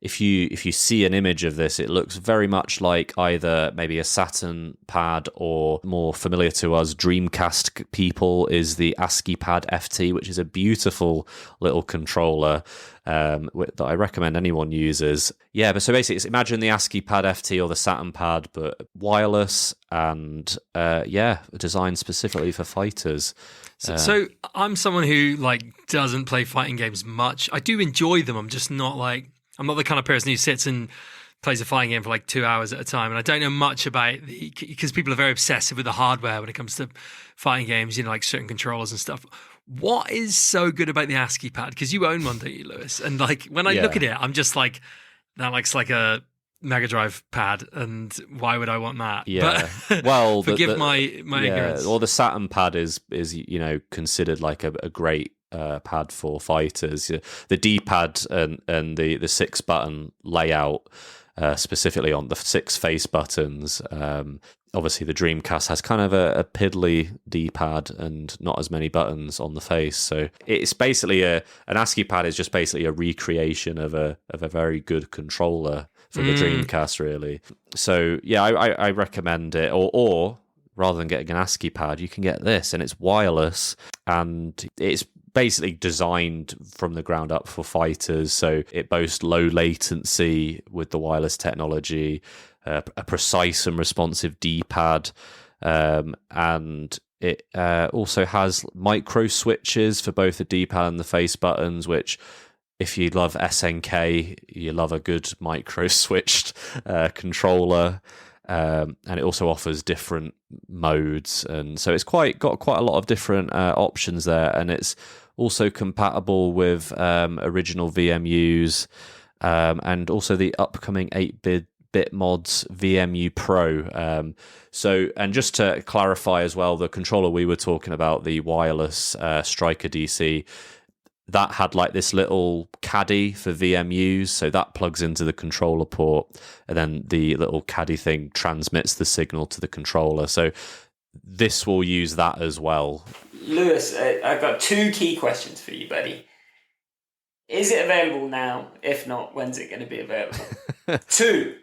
if you see an image of this, it looks very much like either maybe a Saturn pad, or more familiar to us Dreamcast people is the ASCII Pad FT, which is a beautiful little controller that I recommend anyone uses. Yeah, but so basically, imagine the ASCII Pad FT or the Saturn pad, but wireless and designed specifically for fighters. So I'm someone who doesn't play fighting games much. I do enjoy them. I'm not the kind of person who sits and plays a fighting game for 2 hours at a time. And I don't know much about because people are very obsessive with the hardware when it comes to fighting games, like certain controllers and stuff. What is so good about the ASCII pad? Because you own one, don't you, Lewis? And when I look at it, I'm just like, that looks like a Mega Drive pad, and why would I want that? Yeah, but, well, forgive my ignorance. Or the Saturn pad is considered like a great pad for fighters. The D-pad and the 6-button layout, specifically on the 6 face buttons. Obviously, the Dreamcast has kind of a piddly D-pad and not as many buttons on the face. So it's basically an ASCII pad is just basically a recreation of a very good controller for the Dreamcast, really. So yeah, I recommend it. Or rather than getting an ASCII pad, you can get this, and it's wireless, and it's basically designed from the ground up for fighters. So it boasts low latency with the wireless technology, a precise and responsive D-pad, and it also has micro switches for both the D-pad and the face buttons, which, if you love SNK, you love a good micro switched controller. And it also offers different modes, and so it's got quite a lot of different options there, and it's also compatible with original VMUs, and also the upcoming 8-bit mods VMU Pro. So, and just to clarify as well, the controller we were talking about, the wireless Striker DC, that had this little caddy for VMUs, so that plugs into the controller port, and then the little caddy thing transmits the signal to the controller. So this will use that as well. Lewis, I've got 2 key questions for you, buddy. Is it available now? If not, when's it going to be available? Two,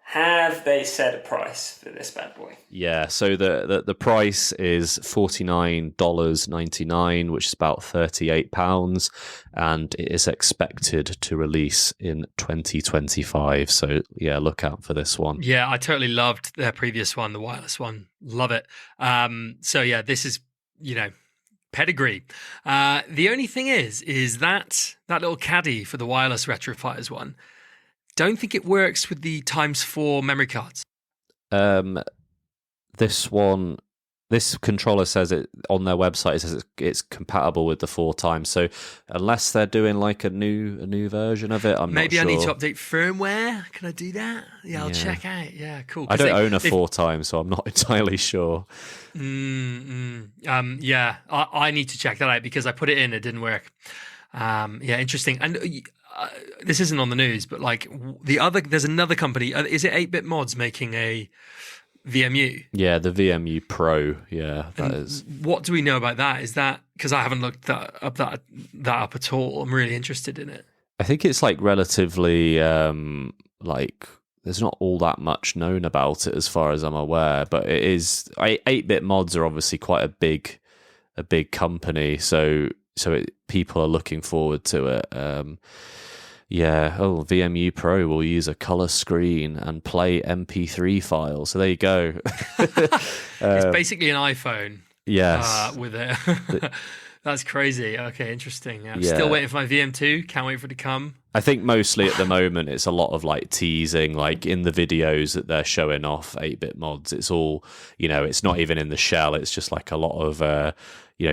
have they set a price for this bad boy? Yeah, so the price is $49.99, which is about £38, and it is expected to release in 2025. So yeah, look out for this one. Yeah, I totally loved their previous one, the wireless one. Love it. So yeah, this is, pedigree. The only thing is that little caddy for the wireless Retro Fighters one, don't think it works with the x4 memory cards. This controller says it on their website. It says it's compatible with the 4x. So unless they're doing a new version of it, I'm not sure. Maybe I need to update firmware. Can I do that? Yeah, I'll check out. Yeah, cool. I don't own a 4x, so I'm not entirely sure. Yeah, I need to check that out because I put it in, it didn't work. Yeah, interesting. And this isn't on the news, but there's another company. Is it 8-bit Mods making a VMU? Yeah, the VMU Pro. Yeah, that is. What do we know about that? Is that because I haven't looked that up at all? I'm really interested in it. I think it's relatively there's not all that much known about it as far as I'm aware, but it is. 8-bit Mods are obviously quite a big company, so people are looking forward to it. VMU Pro will use a color screen and play MP3 files. So there you go. It's basically an iPhone. Yes. With it. That's crazy. Okay, interesting. I'm still waiting for my VM2. Can't wait for it to come. I think mostly at the moment it's a lot of teasing, in the videos that they're showing off 8-bit Mods. It's all, it's not even in the shell. It's just a lot of,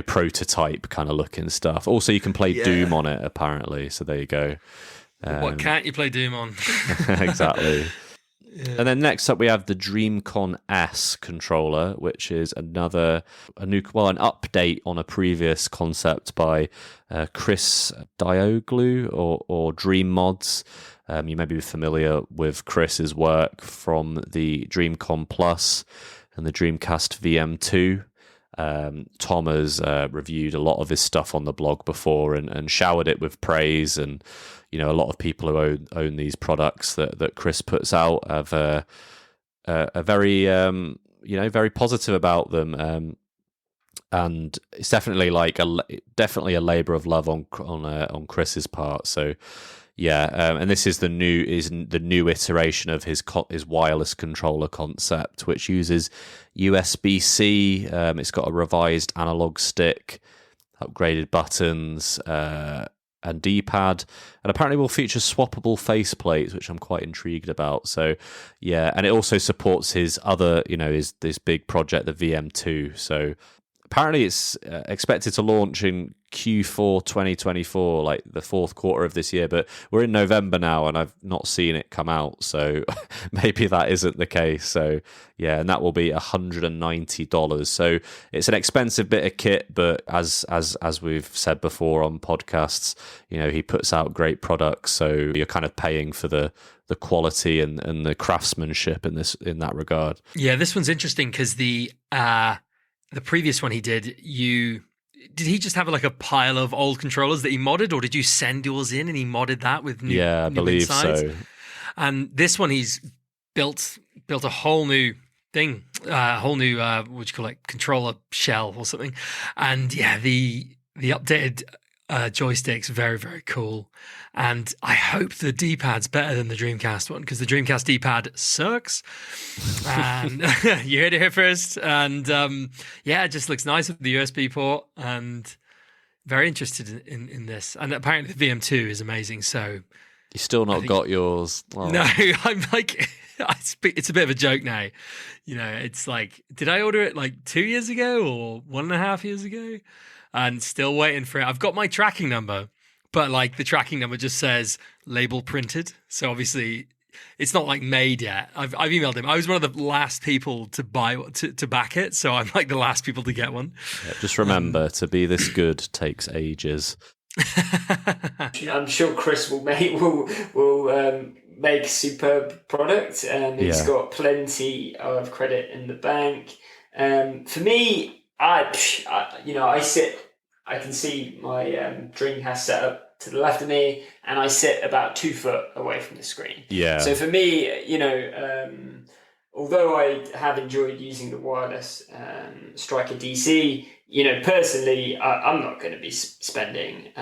prototype kind of looking stuff. Also, you can play Doom on it, apparently. So there you go. What can't you play Doom on? Exactly. And then next up we have the Dreamcon S controller, which is an update on a previous concept by Chris Dioglu or DreamMods. You may be familiar with Chris's work from the Dreamcon Plus and the Dreamcast VM2. Tom has reviewed a lot of his stuff on the blog before and showered it with praise, and a lot of people who own these products that Chris puts out have are very very positive about them, and it's definitely a labor of love on Chris's part. So and this is the new iteration of his wireless controller concept, which uses USB-C. It's got a revised analog stick, upgraded buttons, and D-pad, and apparently will feature swappable faceplates, which I'm quite intrigued about. So, and it also supports his other, this big project, the VM2. So, apparently it's expected to launch in Q4 2024, like the fourth quarter of this year, but we're in November now and I've not seen it come out, so maybe that isn't the case. So and that will be $190. So it's an expensive bit of kit, but as we've said before on podcasts, he puts out great products, so you're kind of paying for the quality and the craftsmanship in that regard. Yeah, this one's interesting because the previous one he did, did he just have like a pile of old controllers that he modded, or did you send yours in and he modded that with new? Yeah, I believe insides? So. And this one, he's built a whole new thing, a whole new controller shell or something. And the updated joystick's very, very cool. And I hope the D-pad's better than the Dreamcast one, because the Dreamcast D-pad sucks. And you heard it here first. And it just looks nice with the USB port, and very interested in this. And apparently the VM2 is amazing. So you still not got yours? Oh. No, I'm like, it's a bit of a joke now. It's like, did I order it like 2 years ago or 1.5 years ago? And still waiting for it. I've got my tracking number, but like the tracking number just says label printed. So obviously it's not like made yet. I've emailed him. I was one of the last people to buy to back it, so I'm like the last people to get one. Yeah, just remember, to be this good takes ages. I'm sure Chris will make a superb product. He's got plenty of credit in the bank. For me, I can see my Dreamcast set up to the left of me, and I sit about 2 foot away from the screen. Yeah. So for me, although I have enjoyed using the wireless Striker DC, personally, I'm not going to be spending,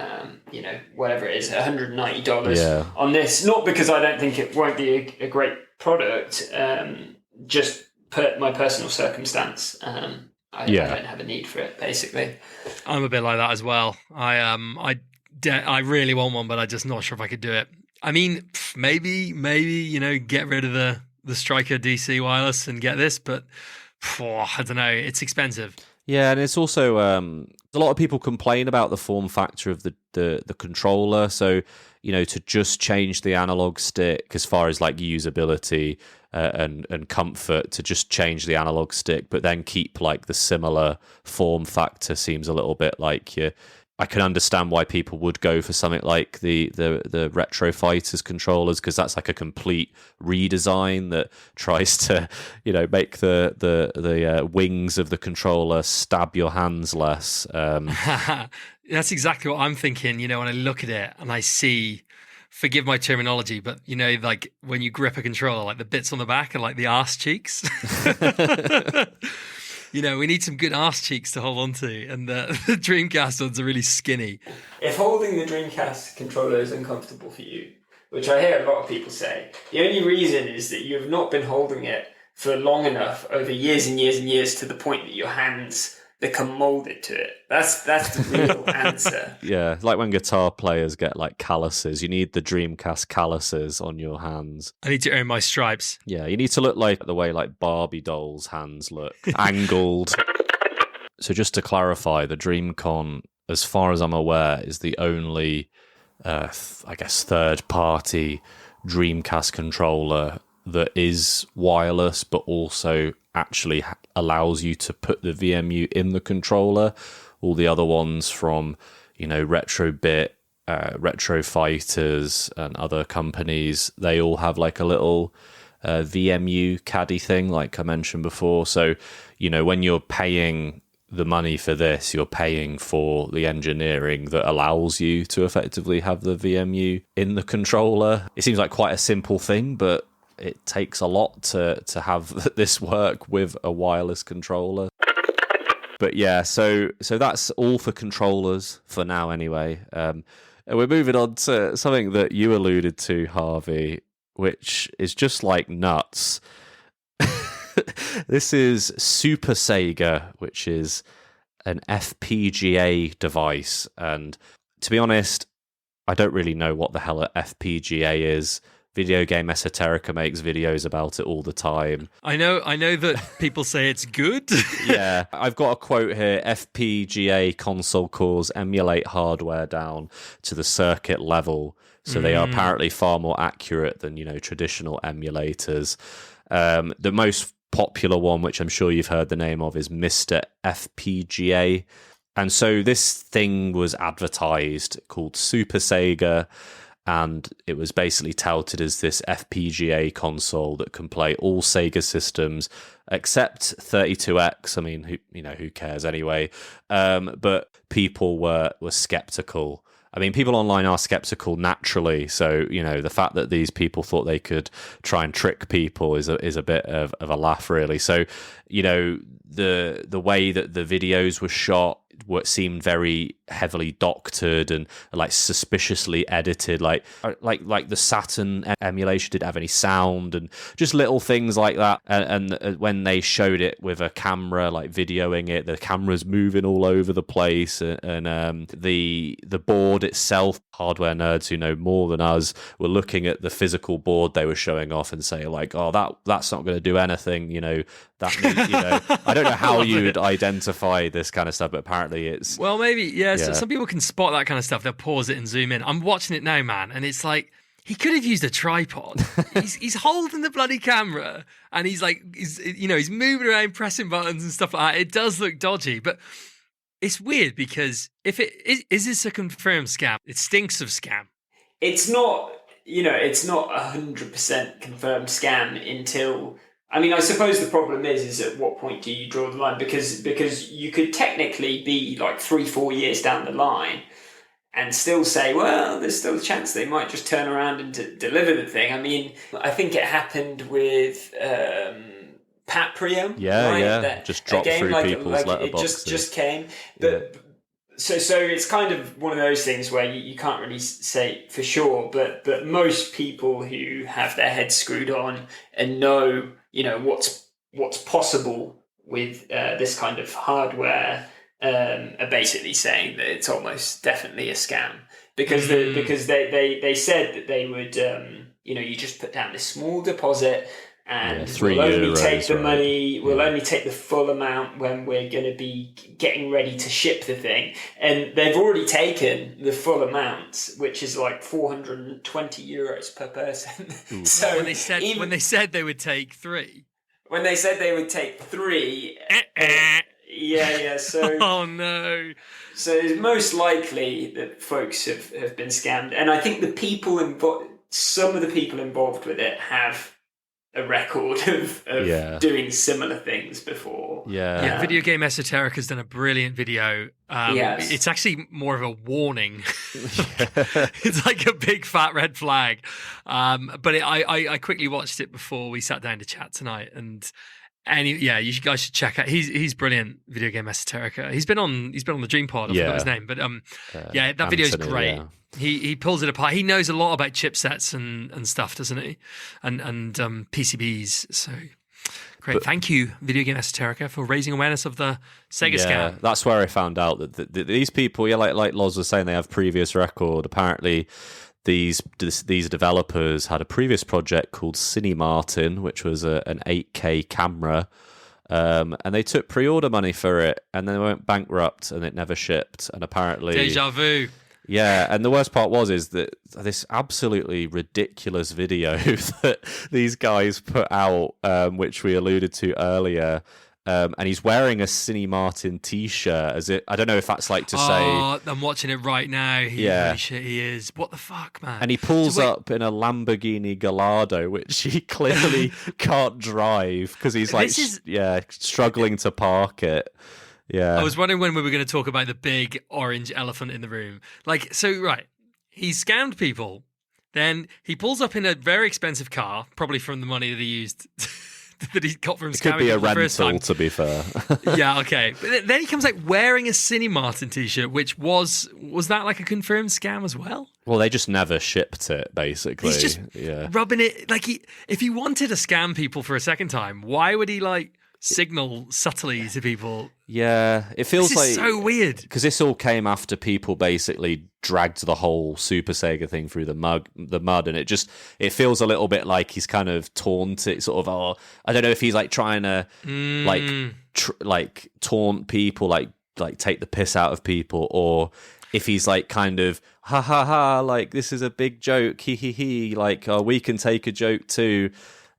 whatever it is, $190 on this. Not because I don't think it won't be a great product, just my personal circumstance. I don't have a need for it, basically. I'm a bit like that as well. I really want one, but I'm just not sure if I could do it. I mean, maybe get rid of the Striker DC wireless and get this, but I don't know. It's expensive. Yeah, and it's also a lot of people complain about the form factor of the controller. So to just change the analog stick as far as like usability and comfort, to just change the analog stick, but then keep like the similar form factor seems a little bit like I can understand why people would go for something like the Retro Fighters controllers, because that's like a complete redesign that tries to make the wings of the controller stab your hands less. That's exactly what I'm thinking. When I look at it and I see, forgive my terminology, but like when you grip a controller, like the bits on the back are like the arse cheeks. We need some good arse cheeks to hold on to, and the Dreamcast ones are really skinny. If holding the Dreamcast controller is uncomfortable for you, which I hear a lot of people say, the only reason is that you have not been holding it for long enough, over years and years and years, to the point that your hands become molded to it. That's the real answer. Yeah, like when guitar players get like calluses. You need the Dreamcast calluses on your hands. I need to earn my stripes. Yeah, you need to look like the way like Barbie dolls' hands look, angled. So just to clarify, the Dreamcon, as far as I'm aware, is the only, third-party Dreamcast controller that is wireless, but also actually allows you to put the VMU in the controller. All the other ones from, Retrobit, Retro Fighters, and other companies, they all have like a little VMU caddy thing, like I mentioned before. So, when you're paying the money for this, you're paying for the engineering that allows you to effectively have the VMU in the controller. It seems like quite a simple thing, but it takes a lot to have this work with a wireless controller. But yeah, so that's all for controllers for now anyway. And we're moving on to something that you alluded to, Harvey, which is just like nuts. This is Super Sega, which is an FPGA device. And to be honest, I don't really know what the hell an FPGA is. Video Game Esoterica makes videos about it all the time. I know that people say it's good. Yeah, I've got a quote here. FPGA console cores emulate hardware down to the circuit level, so they are apparently far more accurate than, traditional emulators. The most popular one, which I'm sure you've heard the name of, is Mr. FPGA. And so this thing was advertised called Super Sega, and it was basically touted as this FPGA console that can play all Sega systems except 32X. I mean, who cares anyway? But people were skeptical. I mean, people online are skeptical naturally. So, the fact that these people thought they could try and trick people is a bit of a laugh, really. So, the way that the videos were shot seemed very heavily doctored and like suspiciously edited, like the Saturn emulation didn't have any sound and just little things like that. And when they showed it with a camera, like videoing it, the camera's moving all over the place, and the board itself, hardware nerds who know more than us were looking at the physical board they were showing off and saying like, oh, that's not going to do anything, that means, I don't know how you would identify this kind of stuff, but apparently it's... Well, maybe, yeah. So some people can spot that kind of stuff. They'll pause it and zoom in. I'm watching it now, man, and it's like, he could have used a tripod. he's holding the bloody camera, and he's moving around, pressing buttons and stuff like that. It does look dodgy, but it's weird because if is this a confirmed scam? It stinks of scam. It's not, it's not 100% confirmed scam until... I mean, I suppose the problem is at what point do you draw the line? Because you could technically be like 3-4 years down the line and still say, well, there's still a chance they might just turn around and deliver the thing. I mean, I think it happened with Paprium. Yeah, right? yeah. Just dropped through people's letterboxes. It just came. But so it's kind of one of those things where you can't really say for sure, but most people who have their heads screwed on and know, what's possible with this kind of hardware are basically saying that it's almost definitely a scam because they said that they would you just put down this small deposit and we'll only take the money, we'll only take the full amount when we're going to be getting ready to ship the thing. And they've already taken the full amount, which is like €420 per person. So when they said they would take three. When they said they would take three. Yeah. So oh no. So it's most likely that folks have been scammed. And I think some of the people involved with it have a record of doing similar things before. Yeah, Video Game Esoterica has done a brilliant video. It's actually more of a warning. It's like a big fat red flag. But I quickly watched it before we sat down to chat tonight, and you guys should check out. He's brilliant. Video Game Esoterica. He's been on the DreamPod. I forgot his name, but that video is great. Yeah. He pulls it apart. He knows a lot about chipsets and stuff, doesn't he? And PCBs. So great. Thank you, Video Game Esoterica, for raising awareness of the Sega scam. That's where I found out that these people, like Lozz was saying, they have previous record. Apparently, these developers had a previous project called Cinemartin, which was an 8K camera. And they took pre-order money for it, and then they went bankrupt, and it never shipped. And apparently, Deja vu. Yeah, and the worst part is that this absolutely ridiculous video that these guys put out, which we alluded to earlier, and he's wearing a Cine Martin t-shirt. I don't know if that's like to say... Oh, I'm watching it right now. Holy shit, he is. What the fuck, man? And he pulls up in a Lamborghini Gallardo, which he clearly can't drive because he's like, struggling to park it. Yeah. I was wondering when we were going to talk about the big orange elephant in the room. He scammed people. Then he pulls up in a very expensive car, probably from the money that he used... that he got from scamming could be a the first time. rental, to be fair. Yeah, okay. But then he comes like wearing a Cine Martin t-shirt, which was that like a confirmed scam as well? Well, they just never shipped it, basically. He's just rubbing it like if he wanted to scam people for a second time, why would he like signal subtly to people? Yeah, it feels this is like so weird because this all came after people basically dragged the whole Super Sega thing through the mud, and it feels a little bit like he's kind of taunted, sort of. I don't know if he's like trying to like taunt people, like take the piss out of people, or if he's like kind of ha ha ha, like this is a big joke, he he, like we can take a joke too.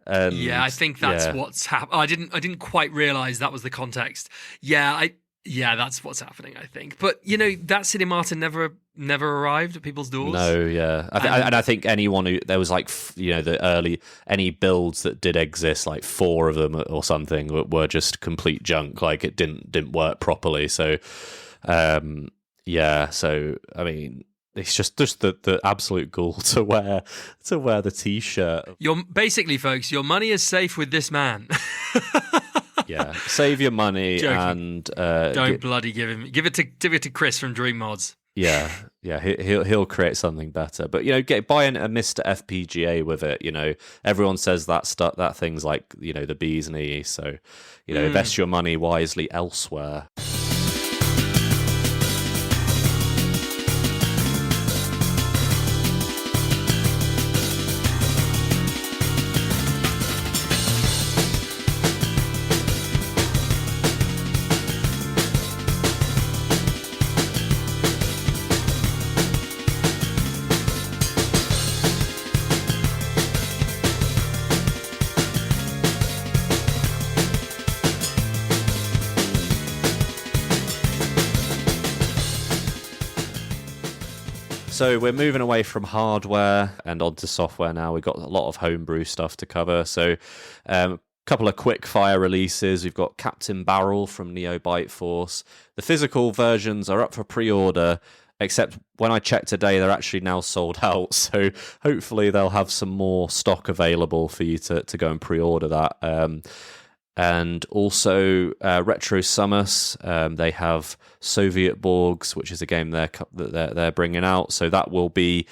I think that's what's happened. I didn't quite realize that was the context. That's what's happening, I think. But that Cine Martin never arrived at people's doors. No, yeah, and I think anyone who there was like the early any builds that did exist, like 4 of them or something, were just complete junk. Like it didn't work properly. So, So I mean. It's just the absolute gall to wear the t-shirt. Basically, folks, your money is safe with this man. Yeah, save your money. Joking. And don't bloody give it to Chris from DreamMods. Yeah, he'll create something better. But buy a Mr. FPGA with it. Everyone says that thing's like the bee's knees. So invest your money wisely elsewhere. So we're moving away from hardware and onto software now. We've got a lot of homebrew stuff to cover. So a couple of quick fire releases. We've got Captain Barrel from Neo Byte Force. The physical versions are up for pre-order, except when I checked today, they're actually now sold out. So hopefully they'll have some more stock available for you to go and pre-order that. And also Retro Summers, they have Soviet Borgs, which is a game they're bringing out. So that will be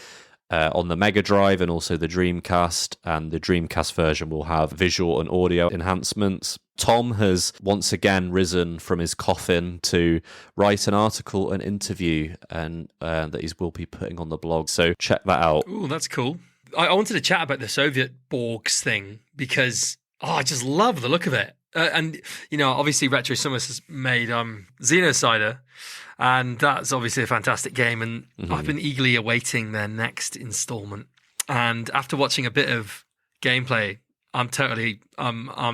on the Mega Drive and also the Dreamcast. And the Dreamcast version will have visual and audio enhancements. Tom has once again risen from his coffin to write an article, an interview, and that he will be putting on the blog. So check that out. Ooh, that's cool. I wanted to chat about the Soviet Borgs thing because... I just love the look of it. And, obviously Retro Summers has made Xenocider, and that's obviously a fantastic game, and I've been eagerly awaiting their next installment. And after watching a bit of gameplay, I'm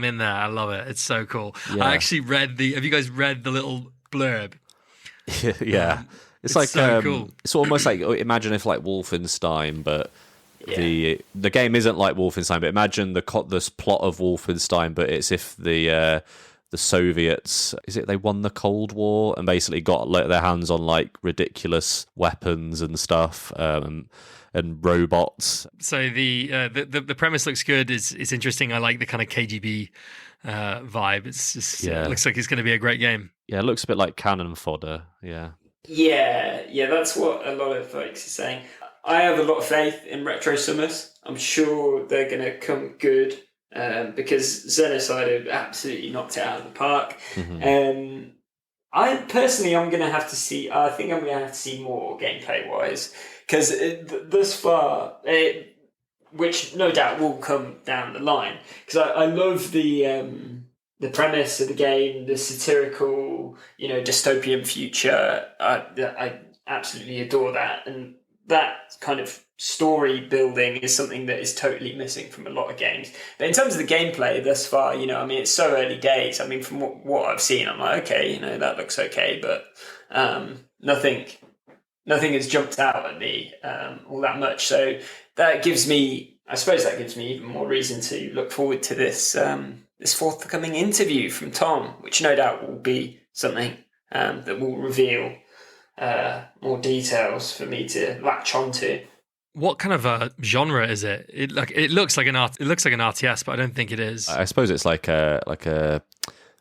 in there. I love it. It's so cool. Yeah. I actually have you guys read the little blurb? Yeah. It's like, so cool. It's almost like, imagine if like Wolfenstein, but... Yeah. The game isn't like Wolfenstein, but imagine the plot of Wolfenstein, but it's if the Soviets, they won the Cold War and basically got their hands on like ridiculous weapons and stuff, and robots. So the premise looks good. It's interesting. I like the kind of KGB vibe. It's just it looks like it's going to be a great game. Yeah, it looks a bit like cannon fodder. Yeah. Yeah, that's what a lot of folks are saying. I have a lot of faith in Retro Summers. I'm sure they're going to come good because Xenocider absolutely knocked it out of the park. Mm-hmm. I personally, I'm going to have to see. I think I'm going to have to see more gameplay wise because thus far, which no doubt will come down the line. Because I love the premise of the game, the satirical, dystopian future. absolutely adore that. And that kind of story building is something that is totally missing from a lot of games. But in terms of the gameplay thus far, it's so early days. I mean, from what I've seen, I'm like, okay, that looks okay, but nothing has jumped out at me all that much. So that gives me even more reason to look forward to this this forthcoming interview from Tom, which no doubt will be something that will reveal more details for me to latch onto. What kind of a genre is it? It looks like an RTS, but I don't think it is. I suppose it's like a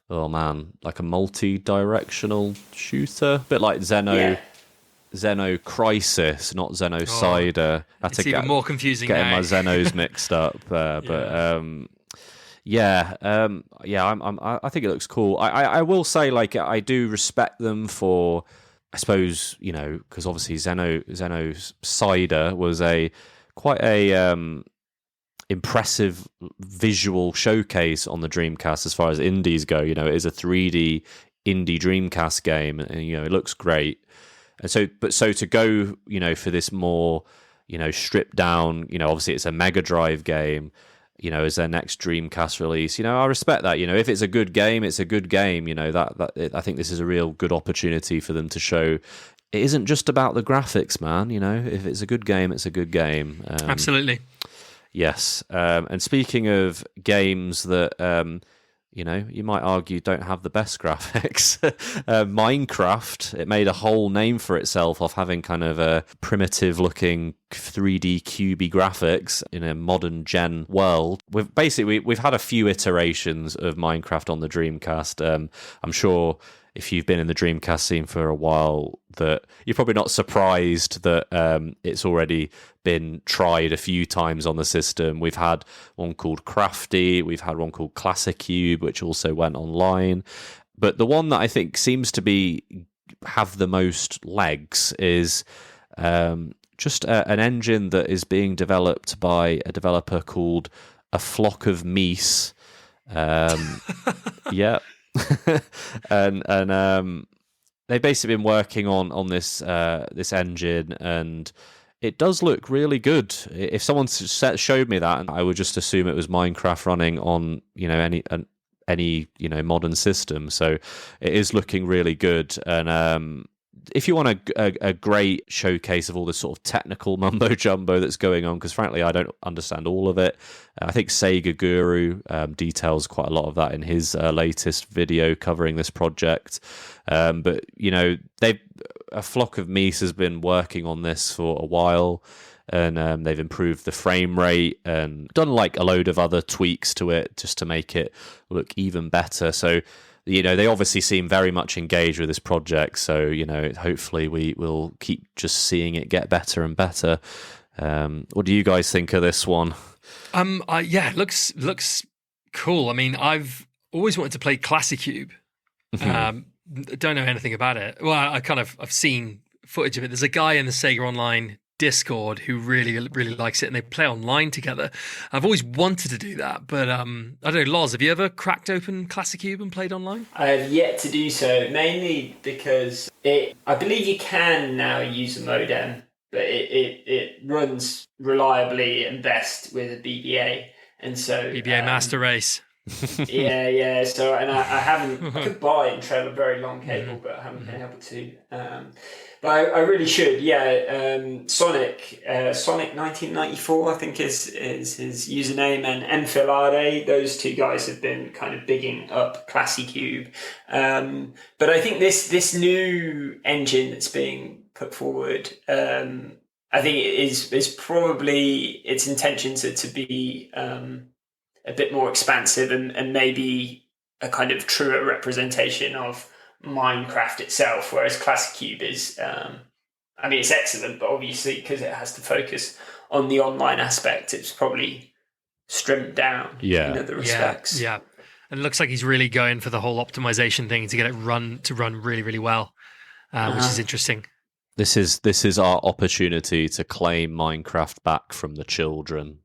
multi-directional shooter, a bit like Xeno Crisis, not Xenocider. It's even more confusing. Getting now. my Xenos mixed up, I think it looks cool. I will say, I do respect them for, I suppose, because obviously Xenocider was quite a impressive visual showcase on the Dreamcast as far as indies go. It is a 3D indie Dreamcast game, and it looks great. And so to go, for this more, stripped down, obviously it's a Mega Drive game, as their next Dreamcast release, I respect that. If it's a good game, it's a good game. I think this is a real good opportunity for them to show it isn't just about the graphics, man. If it's a good game, it's a good game. Absolutely. Yes. And speaking of games that, you might argue don't have the best graphics. Minecraft, it made a whole name for itself off having kind of a primitive-looking 3D cubey graphics in a modern gen world. We've had a few iterations of Minecraft on the Dreamcast. I'm sure if you've been in the Dreamcast scene for a while, that you're probably not surprised that it's already been tried a few times on the system. We've had one called Crafty, we've had one called Classic Cube, which also went online. But the one that I think seems to have the most legs is just an engine that is being developed by a developer called A Flock of Meese. Yeah. and they've basically been working on this engine, and it does look really good. If someone showed me that, I would just assume it was Minecraft running on any modern system. So it is looking really good. And if you want a great showcase of all this sort of technical mumbo jumbo that's going on, because frankly I don't understand all of it. I think Sega Guru details quite a lot of that in his latest video covering this project. But A Flock of Meese has been working on this for a while, and they've improved the frame rate and done a load of other tweaks to it just to make it look even better. So they obviously seem very much engaged with this project. So, hopefully we will keep just seeing it get better and better. What do you guys think of this one? It looks cool. I mean, I've always wanted to play Classic Cube. Don't know anything about it. Well, I've seen footage of it. There's a guy in the Sega Online Discord who really, really likes it, and they play online together. I've always wanted to do that, but I don't know, Loz, have you ever cracked open Classic Cube and played online? I have yet to do so, mainly because I believe you can now use a modem, but it runs reliably and best with a BBA, and so BBA Master Race. yeah. So, and I haven't. I could buy it and travel a very long cable, but I haven't been able to. But I really should. Yeah, Sonic 1994, I think is his username, and Enfilade. Those two guys have been kind of bigging up Classic Cube. But I think this new engine that's being put forward, I think is probably its intention to be a bit more expansive and maybe a kind of truer representation of Minecraft itself, whereas Classic Cube is, it's excellent, but obviously because it has to focus on the online aspect, it's probably stripped down in other respects. Yeah. And it looks like he's really going for the whole optimization thing to get it run really, really well, which is interesting. This is our opportunity to claim Minecraft back from the children,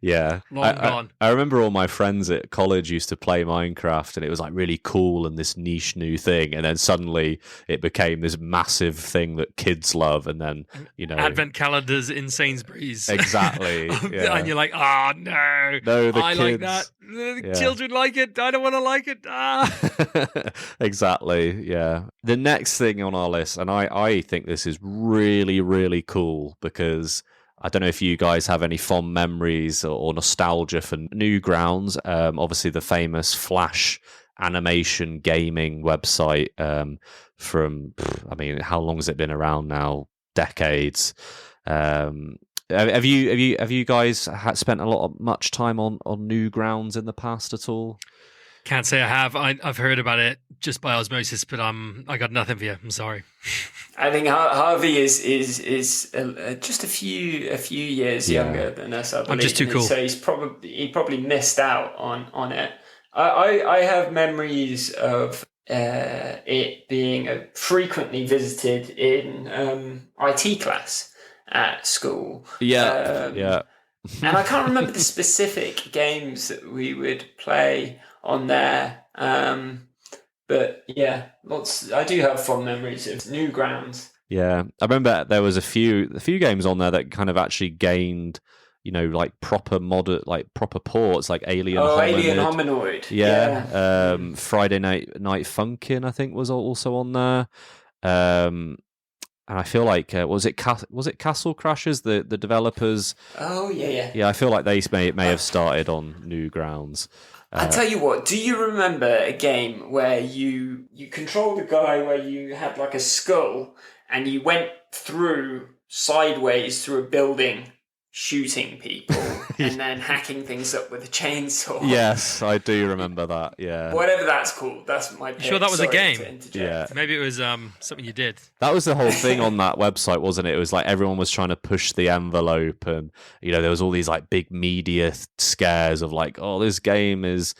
Yeah. Long gone. I remember all my friends at college used to play Minecraft, and it was like really cool and this niche new thing. And then suddenly it became this massive thing that kids love. And then, Advent calendars in Sainsbury's. Exactly. Yeah. And you're like, oh, no. No, the I kids. like that. The children like it. I don't want to like it. Exactly. Yeah. The next thing on our list, and I think this is really, really cool because I don't know if you guys have any fond memories or nostalgia for Newgrounds. Obviously, the famous Flash animation gaming website from, how long has it been around now? Decades. Have you guys spent much time on Newgrounds in the past at all? Can't say I have. I've heard about it just by osmosis, but I got nothing for you. I'm sorry. I think Harvey is just a few years younger than us. I believe. I'm just too cool. So he probably missed out on it. I have memories of it being frequently visited in IT class at school. Yeah. And I can't remember the specific games that we would play on there. But yeah, I do have fond memories of Newgrounds. Yeah, I remember there was a few games on there that kind of actually gained, like proper proper ports, like Alien Hominoid. Yeah. Friday Night Funkin', I think, was also on there. And I feel like was it Castle Crashers, the developers? Oh yeah. Yeah, I feel like they may have started on Newgrounds. I tell you what, do you remember a game where you controlled a guy where you had like a skull and you went sideways through a building shooting people and then hacking things up with a chainsaw? Yes, I do remember that, yeah. Whatever that's called, that's my pick. Sure that was a game? Yeah. Maybe it was something you did. That was the whole thing on that website, wasn't it? It was like everyone was trying to push the envelope, and there was all these like big media scares of like, oh, this game is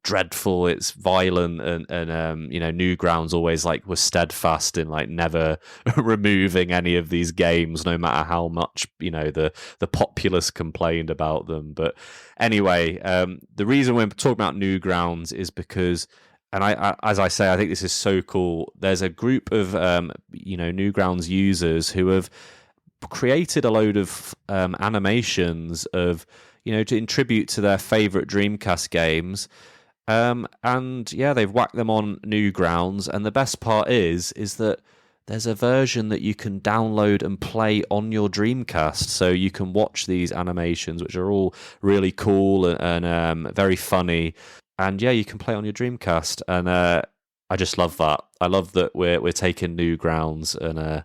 dreadful, it's violent, and Newgrounds always like was steadfast in like never removing any of these games, no matter how much the populace complained about them. But anyway, the reason we're talking about Newgrounds is because, and as I say, I think this is so cool. There's a group of Newgrounds users who have created a load of animations of in tribute to their favorite Dreamcast games. And yeah, they've whacked them on Newgrounds, and the best part is that there's a version that you can download and play on your Dreamcast, so you can watch these animations, which are all really cool and very funny. And yeah, you can play on your Dreamcast, and I just love that. I love that we're taking Newgrounds and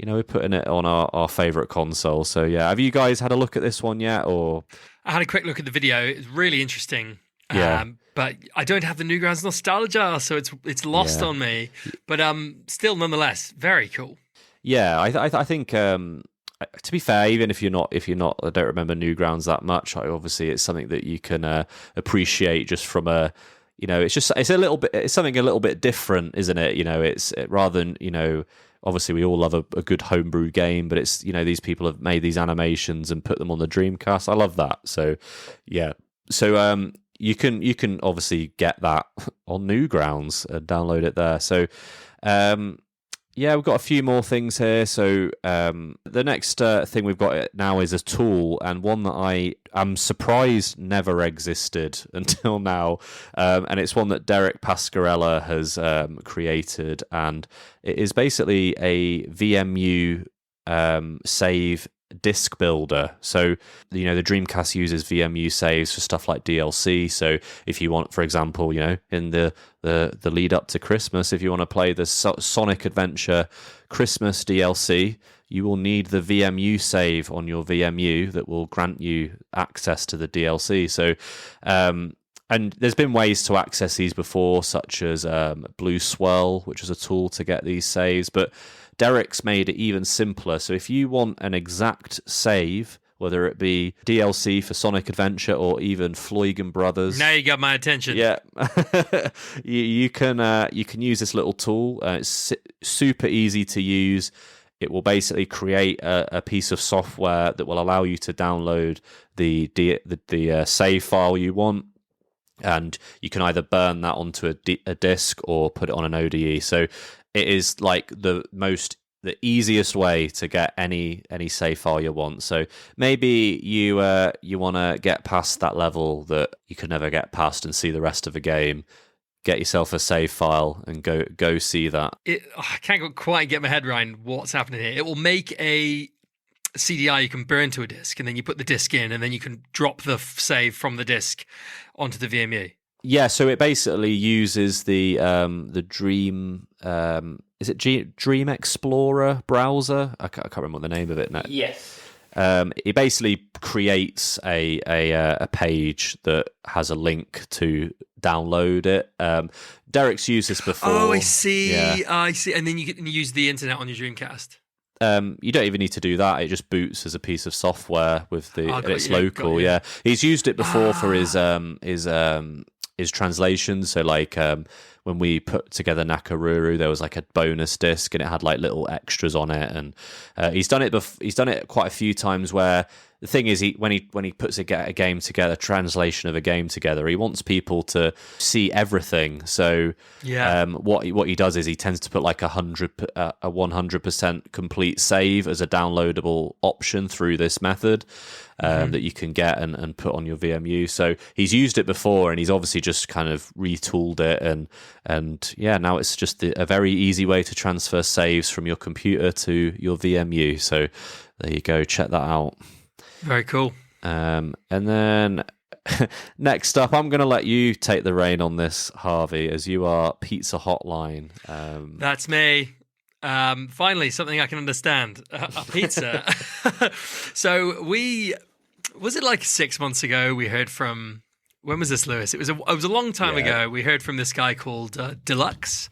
we're putting it on our favourite console. So yeah, have you guys had a look at this one yet? Or I had a quick look at the video. It's really interesting. Yeah. But I don't have the Newgrounds nostalgia, so it's lost on me. But still, nonetheless, very cool. Yeah, I think to be fair, even if you're not, I don't remember Newgrounds that much. Obviously, it's something that you can appreciate just from a, it's something a little bit different, isn't it? It's rather than obviously we all love a good homebrew game, but it's these people have made these animations and put them on the Dreamcast. I love that. So yeah, so you can obviously get that on Newgrounds and download it there. So yeah, we've got a few more things here. So the next thing we've got now is a tool, and one that I am surprised never existed until now. And it's one that Derek Pascarella has created, and it is basically a VMU save disk builder. So the Dreamcast uses VMU saves for stuff like DLC. So if you want, for example, in the lead up to Christmas, if you want to play the Sonic Adventure Christmas DLC, you will need the VMU save on your VMU that will grant you access to the DLC. So and there's been ways to access these before, such as Blue Swirl, which is a tool to get these saves, but Derek's made it even simpler. So if you want an exact save, whether it be DLC for Sonic Adventure or even Floygan Brothers, now you got my attention. Yeah, you can use this little tool. It's super easy to use. it will basically create a piece of software that will allow you to download the save file you want, and you can either burn that onto a disk or put it on an ODE. So it is like the easiest way to get any save file you want. So maybe you want to get past that level that you could never get past and see the rest of the game. Get yourself a save file and go see that. I can't quite get my head around what's happening here. It will make a CDI you can burn to a disk, and then you put the disk in, and then you can drop the save from the disk onto the VMU. Yeah, so it basically uses the Dream. Is it Dream Explorer browser? I can't remember what the name of it now. Yes. It basically creates a page that has a link to download it. Derek's used this before. Oh, I see. Yeah. I see. And then you can use the internet on your Dreamcast. You don't even need to do that. It just boots as a piece of software with it's local. Yeah, he's used it before for his translations. So like when we put together Nakaruru, there was like a bonus disc and it had like little extras on it. And he's done it. He's done it quite a few times. Where the thing is, when he puts a game together, translation of a game together, he wants people to see everything. So what he does is he tends to put like a 100% complete save as a downloadable option through this method. That you can get and put on your VMU. So he's used it before, and he's obviously just kind of retooled it, and now it's just a very easy way to transfer saves from your computer to your VMU. So there you go, check that out. Very cool. And then next up, I'm going to let you take the reign on this, Harvey, as you are Pizza Hotline. That's me. Finally, something I can understand. A pizza. So was it like 6 months ago we heard from, when was this, Lewis? It was a long time ago. We heard from this guy called Deluxe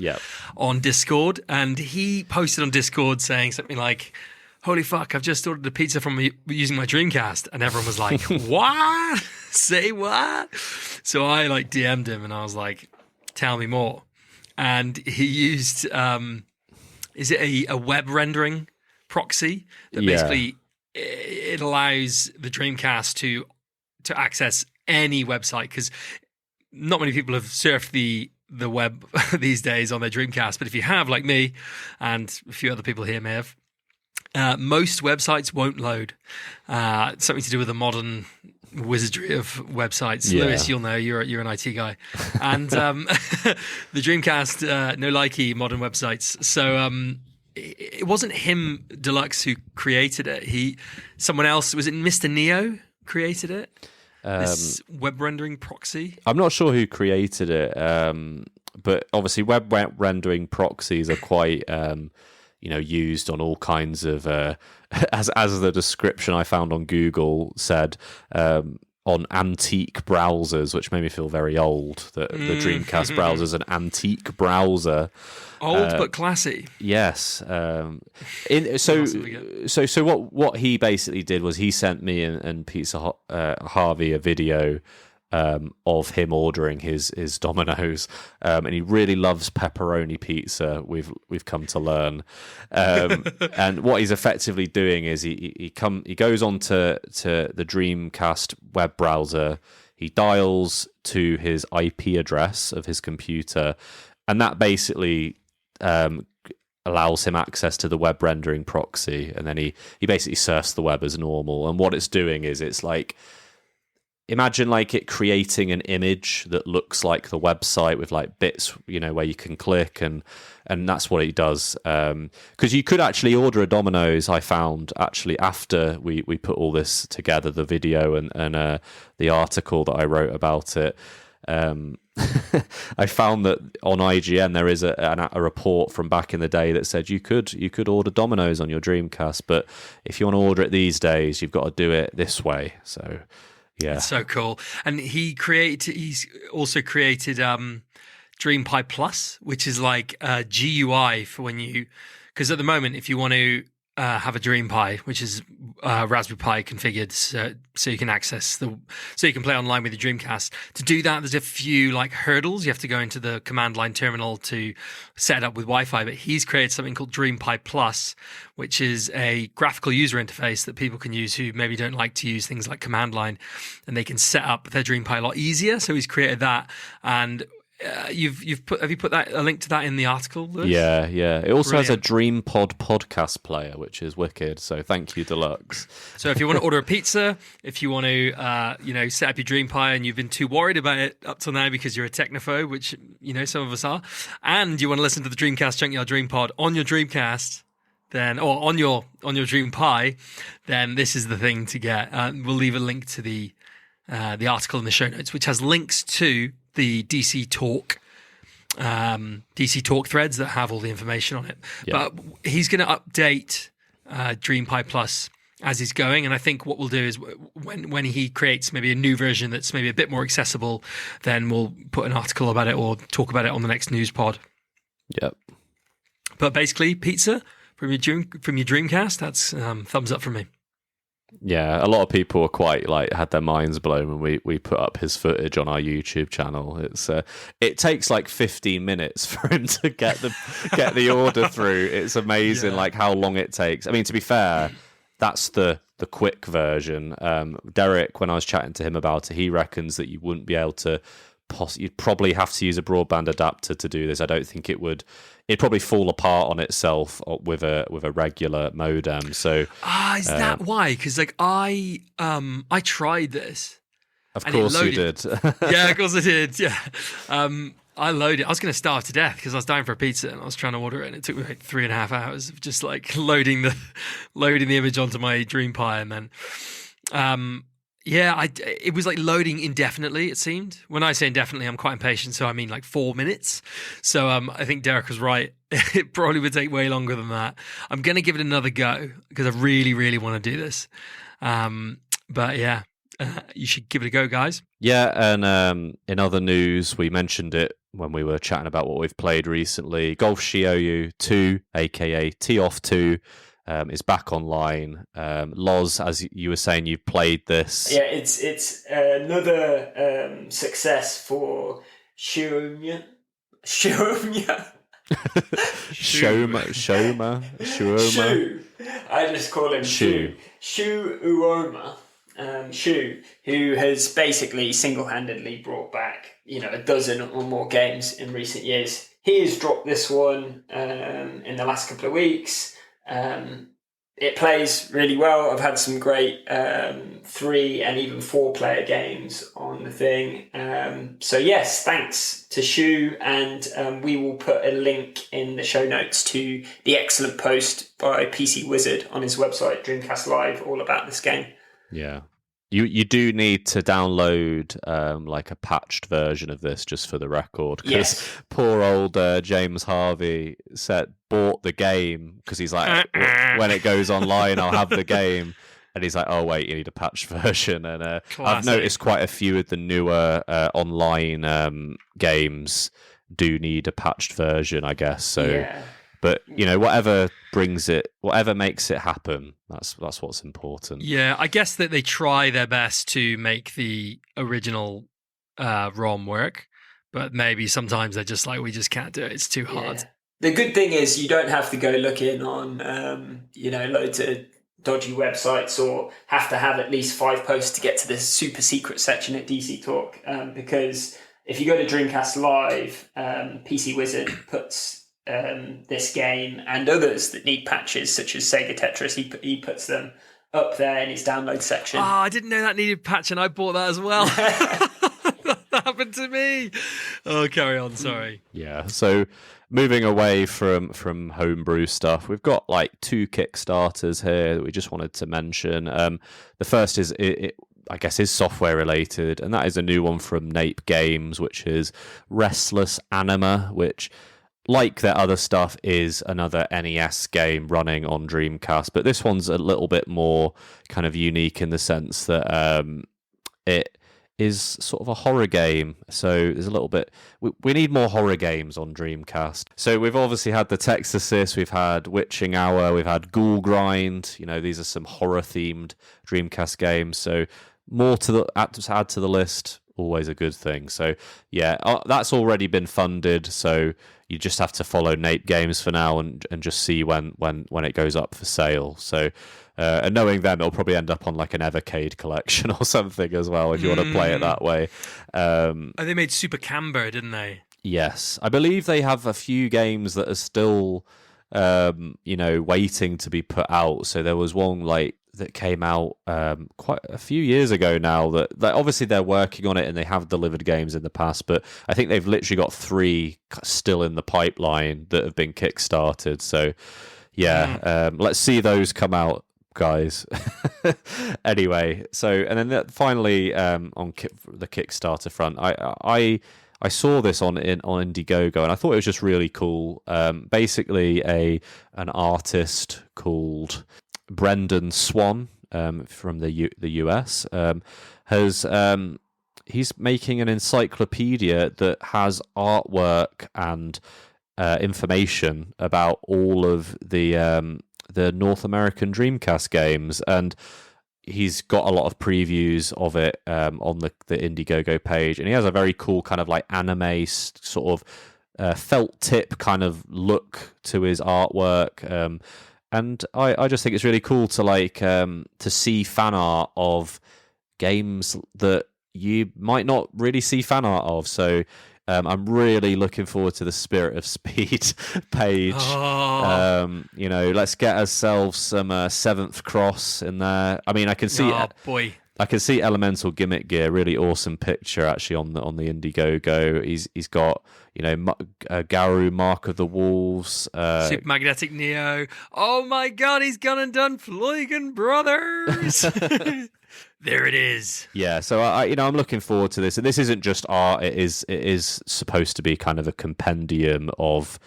on Discord, and he posted on Discord saying something like, holy fuck, I've just ordered a pizza from using my Dreamcast. And everyone was like, what? Say what? So I like DM'd him and I was like, tell me more. And he used, is it a web rendering proxy that basically it allows the Dreamcast to access any website? Because not many people have surfed the web these days on their Dreamcast. But if you have, like me and a few other people here may have, most websites won't load. Something to do with the modern wizardry of websites. Lewis, you'll know, you're an IT guy. And the Dreamcast, no likey modern websites. So it wasn't him, Deluxe, who created it. Someone else, was it Mr. Neo created it? This web rendering proxy? I'm not sure who created it, but obviously web rendering proxies are quite used on all kinds of as the description I found on Google said, on antique browsers, which made me feel very old, that the Dreamcast browser is an antique browser. Old but classy. Yes. So what he basically did was he sent me and Pizza Harvey a video of him ordering his Domino's, and he really loves pepperoni pizza. We've come to learn, and what he's effectively doing is he goes on to the Dreamcast web browser. He dials to his IP address of his computer, and that basically allows him access to the web rendering proxy. And then he basically surfs the web as normal. And what it's doing is it's like, imagine like it creating an image that looks like the website with like bits, where you can click, and that's what it does. Because you could actually order a Domino's, I found, actually, after we put all this together, the video and the article that I wrote about it. I found that on IGN there is a report from back in the day that said you could order Domino's on your Dreamcast, but if you want to order it these days, you've got to do it this way. So... yeah, it's so cool. And he's also created DreamPod Plus, which is like a GUI for when because at the moment, if you want to have a DreamPod, which is Raspberry Pi configured so you can so you can play online with your Dreamcast. To do that, there's a few like hurdles. You have to go into the command line terminal to set it up with Wi-Fi. But he's created something called DreamPod Plus, which is a graphical user interface that people can use who maybe don't like to use things like command line, and they can set up their DreamPod a lot easier. So he's created that, and have you put a link to that in the article, Lewis? Yeah. It also Brilliant. has a DreamPod podcast player, which is wicked. So thank you, Deluxe. So if you want to order a pizza, if you want to, set up your DreamPod and you've been too worried about it up till now because you're a technophobe, which some of us are, and you want to listen to the Dreamcast Junkyard DreamPod on your Dreamcast, then or on your Dream Pi, then this is the thing to get. We'll leave a link to the article in the show notes, which has links to the DC Talk threads that have all the information on it. Yeah. But he's going to update DreamPod Plus as he's going, and I think what we'll do is when he creates maybe a new version that's maybe a bit more accessible, then we'll put an article about it or talk about it on the next news pod. Yep. But basically, pizza from your Dreamcast, that's thumbs up from me. Yeah, a lot of people were quite had their minds blown when we put up his footage on our YouTube channel. It takes like 15 minutes for him to get the order through. It's amazing how long it takes. I mean, to be fair, that's the quick version. Derek, when I was chatting to him about it, he reckons that you wouldn't be able to. You'd probably have to use a broadband adapter to do this. I don't think it would. It'd probably fall apart on itself with a regular modem. So is that why? Because I tried this. Of course you did. Yeah, of course I did. Yeah. I loaded. I was going to starve to death because I was dying for a pizza and I was trying to order it, and it took me like 3.5 hours of just loading the image onto my DreamPod, and then it was loading indefinitely, it seemed. When I say indefinitely, I'm quite impatient, so I mean 4 minutes. So I think Derek was right. It probably would take way longer than that. I'm going to give it another go because I really, really want to do this. But yeah, you should give it a go, guys. Yeah, and in other news, we mentioned it when we were chatting about what we've played recently. Golf Shiou 2, aka Tee-Off 2, is back online. Lozz, as you were saying, you've played this. Yeah, it's another success for Shoma. Shu. I just call him Shu. Shu Uoma. Shu, who has basically single-handedly brought back, a dozen or more games in recent years. He has dropped this one in the last couple of weeks. It plays really well. I've had some great 3 and even 4-player games on the thing. So yes, thanks to Shu, and we will put a link in the show notes to the excellent post by PC Wizard on his website, Dreamcast Live, all about this game. Yeah. You do need to download a patched version of this, just for the record, because poor old James Harvey bought the game because he's like, when it goes online, I'll have the game, and he's like, oh wait, you need a patched version. And I've noticed quite a few of the newer online games do need a patched version, I guess. So. Yeah. But whatever makes it happen, that's what's important. Yeah, I guess that they try their best to make the original ROM work, but maybe sometimes they're just like, we just can't do it. It's too hard. Yeah. The good thing is you don't have to go looking on loads of dodgy websites, or have to have at least 5 posts to get to the super secret section at DC Talk, because if you go to Dreamcast Live, PC Wizard puts this game and others that need patches, such as Sega Tetris, he puts them up there in his download section. Oh, I didn't know that needed patch, and I bought that as well. That happened to me. Oh, carry on, sorry. Yeah, so moving away from homebrew stuff, we've got 2 Kickstarters here that we just wanted to mention. The first is, I guess, is software related, and that is a new one from Nape Games, which is Restless Anima, which, like their other stuff, is another NES game running on Dreamcast, but this one's a little bit more kind of unique in the sense that is sort of a horror game. So there's a little bit... We need more horror games on Dreamcast. So we've obviously had the Texasis, we've had Witching Hour, we've had Ghoul Grind. You know, these are some horror-themed Dreamcast games. So more to add to the list, always a good thing. So yeah, that's already been funded. So you just have to follow Nape Games for now and just see when it goes up for sale. So... and knowing them, it'll probably end up on like an Evercade collection or something as well, if you want to play it that way. They made Super Camber, didn't they? Yes. I believe they have a few games that are still, waiting to be put out. So there was one that came out quite a few years ago now that obviously they're working on it and they have delivered games in the past, but I think they've literally got 3 still in the pipeline that have been kickstarted. So yeah, let's see those come out, guys. Anyway, so and then finally on the Kickstarter front, I saw this on Indiegogo and I thought it was just really cool. Basically, an artist called Brendan Swan from the US he's making an encyclopedia that has artwork and information about all of the North American Dreamcast games, and he's got a lot of previews of it on the Indiegogo page, and he has a very cool kind of like anime sort of felt tip kind of look to his artwork, and I just think it's really cool to see fan art of games that you might not really see fan art of. So I'm really looking forward to the Spirit of Speed page. Let's get ourselves some Seventh Cross in there. I mean, I can see. I can see Elemental Gimmick Gear. Really awesome picture actually on the Indiegogo. He's got Garou, Mark of the Wolves, Super Magnetic Neo. Oh my God, he's gone and done Floygan Brothers. There it is. Yeah, so I'm looking forward to this, and this isn't just art. It is supposed to be kind of a compendium of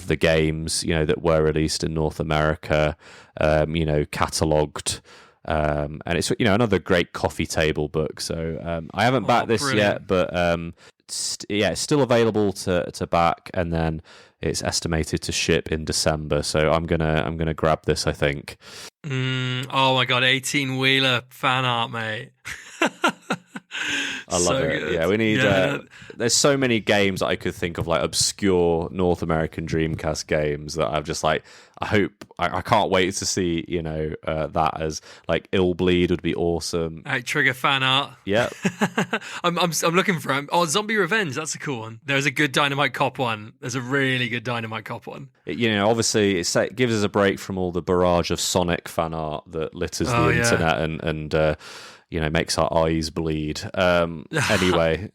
the games, that were released in North America, catalogued, and it's another great coffee table book. So I haven't backed this yet, but it's still available to back, and then it's estimated to ship in December. So I'm gonna grab this, I think. Oh my God, 18-wheeler fan art, mate. I love it. Good. Yeah, we need. There's so many games that I could think of, like obscure North American Dreamcast games that I'm just like, I can't wait to see. That as like Illbleed would be awesome. Trigger fan art. Yeah. I'm looking for him. Oh, Zombie Revenge. That's a cool one. There's a good Dynamite Cop one. There's a really good Dynamite Cop one. Obviously it gives us a break from all the barrage of Sonic fan art that litters the internet and makes our eyes bleed. Anyway.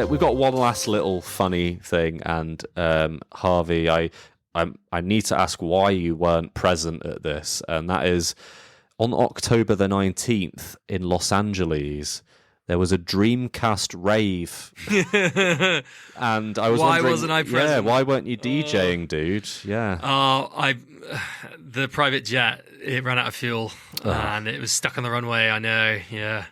We've got one last little funny thing, and Harvey, I need to ask why you weren't present at this, and that is on October the 19th in Los Angeles. There was a Dreamcast rave, and I was why wondering, wasn't I present? Yeah, why weren't you DJing, dude? Yeah. The private jet, it ran out of fuel and it was stuck on the runway. I know. Yeah.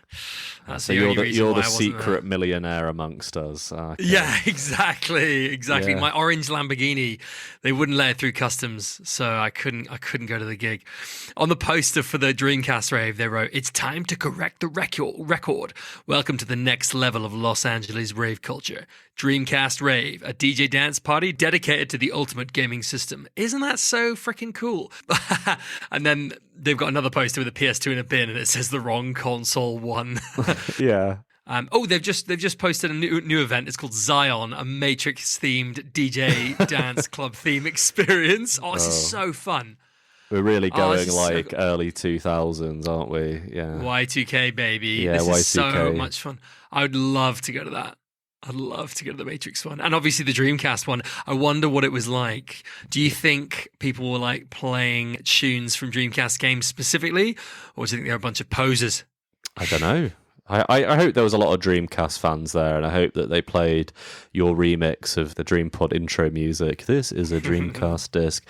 So you're the secret millionaire amongst us. Okay. Yeah, exactly. Yeah. My orange Lamborghini, they wouldn't let it through customs, so I couldn't go to the gig. On the poster for the Dreamcast rave, they wrote, "It's time to correct the record. Welcome to the next level of Los Angeles rave culture. Dreamcast Rave, a DJ dance party dedicated to the ultimate gaming system." Isn't that so freaking cool? And then they've got another poster with a PS2 in a bin, and it says the wrong console won. Yeah. They've just posted a new event. It's called Zion, a Matrix themed DJ dance club theme experience. This is so fun. We're really going this is like early 2000s, aren't we? Yeah. Y2K, baby. Yeah, this is so Y2K. much fun. I would love to go to that. I'd love to go to the Matrix one. And obviously the Dreamcast one. I wonder what it was like. Do you think people were like playing tunes from Dreamcast games specifically? Or do you think they were a bunch of posers? I don't know. I hope there was a lot of Dreamcast fans there, and I hope that they played your remix of the DreamPod intro music. This is a Dreamcast disc.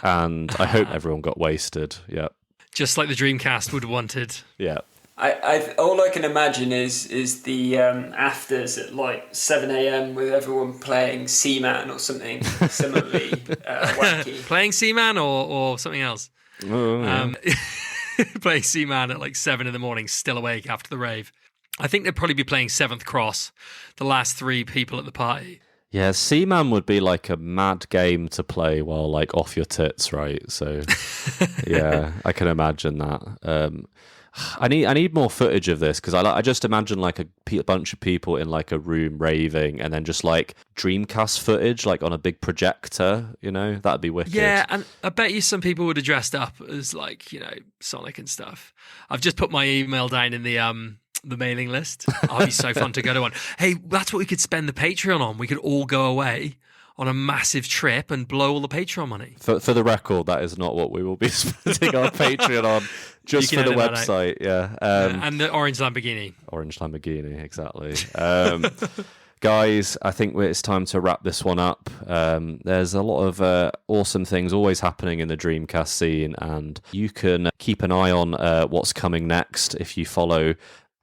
And I hope everyone got wasted. Yeah. Just like the Dreamcast would have wanted. Yeah. All I can imagine is the afters at like 7 a.m. with everyone playing Seaman or something similarly wacky. Playing Seaman or something else? Oh, yeah. Playing Seaman at like 7 in the morning, still awake after the rave. I think they'd probably be playing Seventh Cross, the last 3 people at the party. Yeah, Seaman would be like a mad game to play while like off your tits, right? So, yeah, I can imagine that. I need more footage of this because I just imagine like a bunch of people in like a room raving and then just like Dreamcast footage like on a big projector, you know, that'd be wicked. Yeah, and I bet you some people would have dressed up as like, you know, Sonic and stuff. I've just put my email down in the mailing list. Oh, it'd be so fun to go to one. Hey, that's what we could spend the Patreon on. We could all go away on a massive trip and blow all the Patreon money. For the record, that is not what we will be spending our Patreon on, just for the website. Yeah. And the orange Lamborghini. Orange Lamborghini, exactly. Guys, I think it's time to wrap this one up. There's a lot of awesome things always happening in the Dreamcast scene, and you can keep an eye on what's coming next if you follow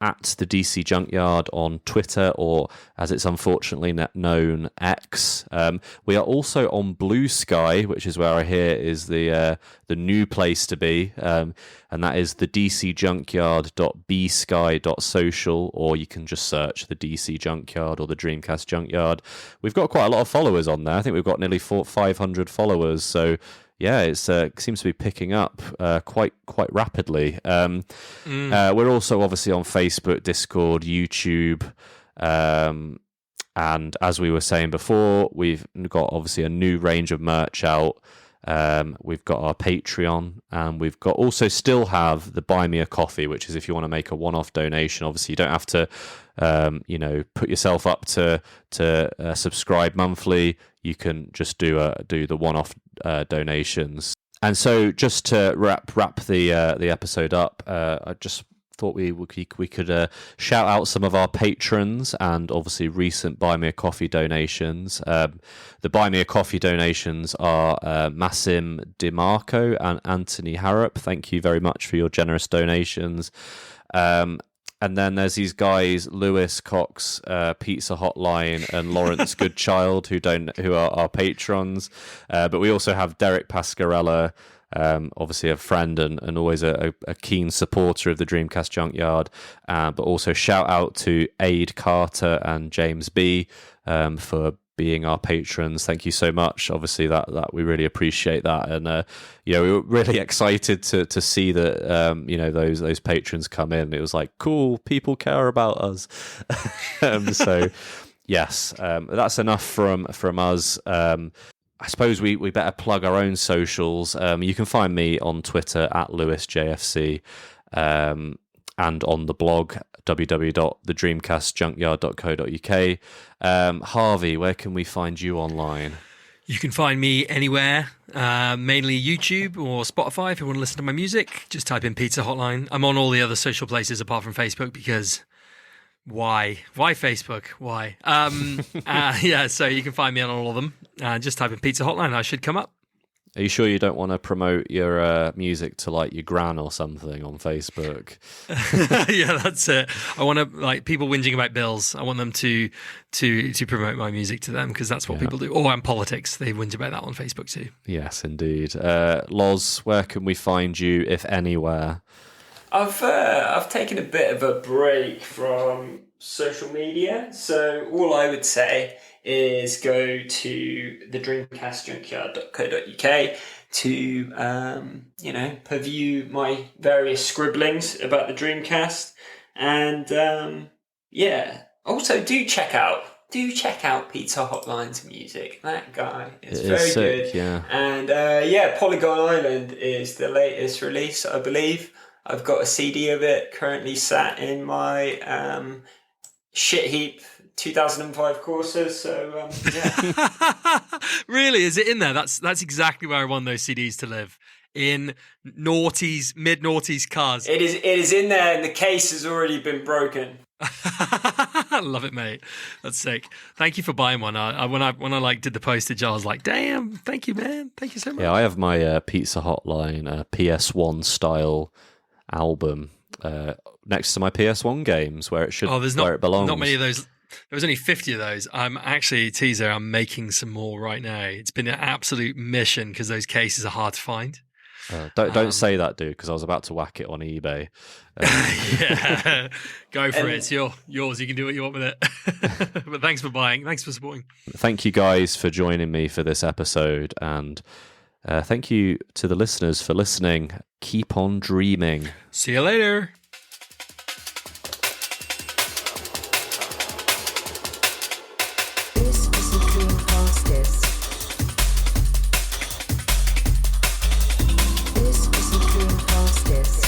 at the DC Junkyard on Twitter, or as it's unfortunately known, X. We are also on Blue Sky, which is where I hear is the new place to be, and that is the dcjunkyard.bsky.social, or you can just search the DC Junkyard or the Dreamcast Junkyard. We've got quite a lot of followers on there. I think we've got nearly 500 followers, so yeah, it seems to be picking up quite rapidly. We're also obviously on Facebook, Discord, YouTube, and as we were saying before, we've got obviously a new range of merch out. We've got our Patreon, and we've got still have the Buy Me a Coffee, which is if you want to make a one-off donation. Obviously, you don't have to put yourself up to subscribe monthly. You can just do the one-off donations. And so, just to wrap the episode up, I just thought we could shout out some of our patrons and obviously recent Buy Me a Coffee donations. The Buy Me a Coffee donations are Massim DiMarco and Anthony Harrop. Thank you very much for your generous donations. And then there's these guys, Lewis Cox, Pizza Hotline, and Lawrence Goodchild, who are our patrons. But we also have Derek Pascarella, obviously a friend and always a keen supporter of the Dreamcast Junkyard. But also shout out to Aid Carter and James B for being our patrons. Thank you so much. Obviously, that we really appreciate that, and we were really excited to see that those patrons come in. It was like, cool, people care about us. So yes, that's enough from us. I suppose we better plug our own socials. You can find me on Twitter at LewisJFC, and on the blog www.thedreamcastjunkyard.co.uk. Harvey, where can we find you online? You can find me anywhere, mainly YouTube or Spotify if you want to listen to my music. Just type in Pizza Hotline. I'm on all the other social places apart from Facebook because why? Why Facebook? Why? So you can find me on all of them. Just type in Pizza Hotline. I should come up. Are you sure you don't want to promote your music to like your gran or something on Facebook? Yeah, that's it. I want to like people whinging about bills. I want them to promote my music to them because that's what people do. Or and politics. They whinge about that on Facebook too. Yes, indeed. Loz, where can we find you, if anywhere? I've taken a bit of a break from social media, so all I would say is go to the dreamcastjunkyard.co.uk to purview my various scribblings about the Dreamcast, and also do check out do check out Pizza Hotline's music. That guy is It very is sick, good. yeah. And Polygon Island is the latest release, I believe. I've got a CD of it currently sat in my shit heap 2005 Corsa. So yeah. Really, is it in there? That's exactly where I want those CDs to live. In noughties, mid noughties cars. It is in there, and the case has already been broken. Love it, mate. That's sick. Thank you for buying one. When I like did the postage, I was like, damn, thank you, man. Thank you so much. Yeah, I have my Pizza Hotline PS1 style album next to my PS1 games where it should where it belongs. Not many of those. There was only 50 of those. I'm actually, teaser, I'm making some more right now. It's been an absolute mission because those cases are hard to find. Don't say that, dude, because I was about to whack it on eBay. Yeah, go for it. It's yours. You can do what you want with it. But thanks for buying. Thanks for supporting. Thank you guys for joining me for this episode, and thank you to the listeners for listening. Keep on dreaming. See you later. This is the Dreamcast disc. This is the Dreamcast disc.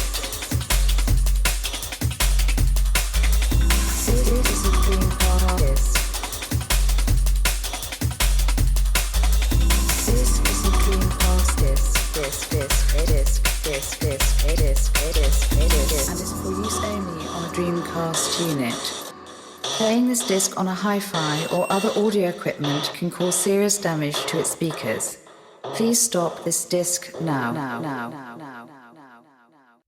This is the Dreamcast disc. This is the Dreamcast disc. And is for use only on a Dreamcast unit. Playing this disc on a hi-fi or other audio equipment can cause serious damage to its speakers. Please stop this disc now.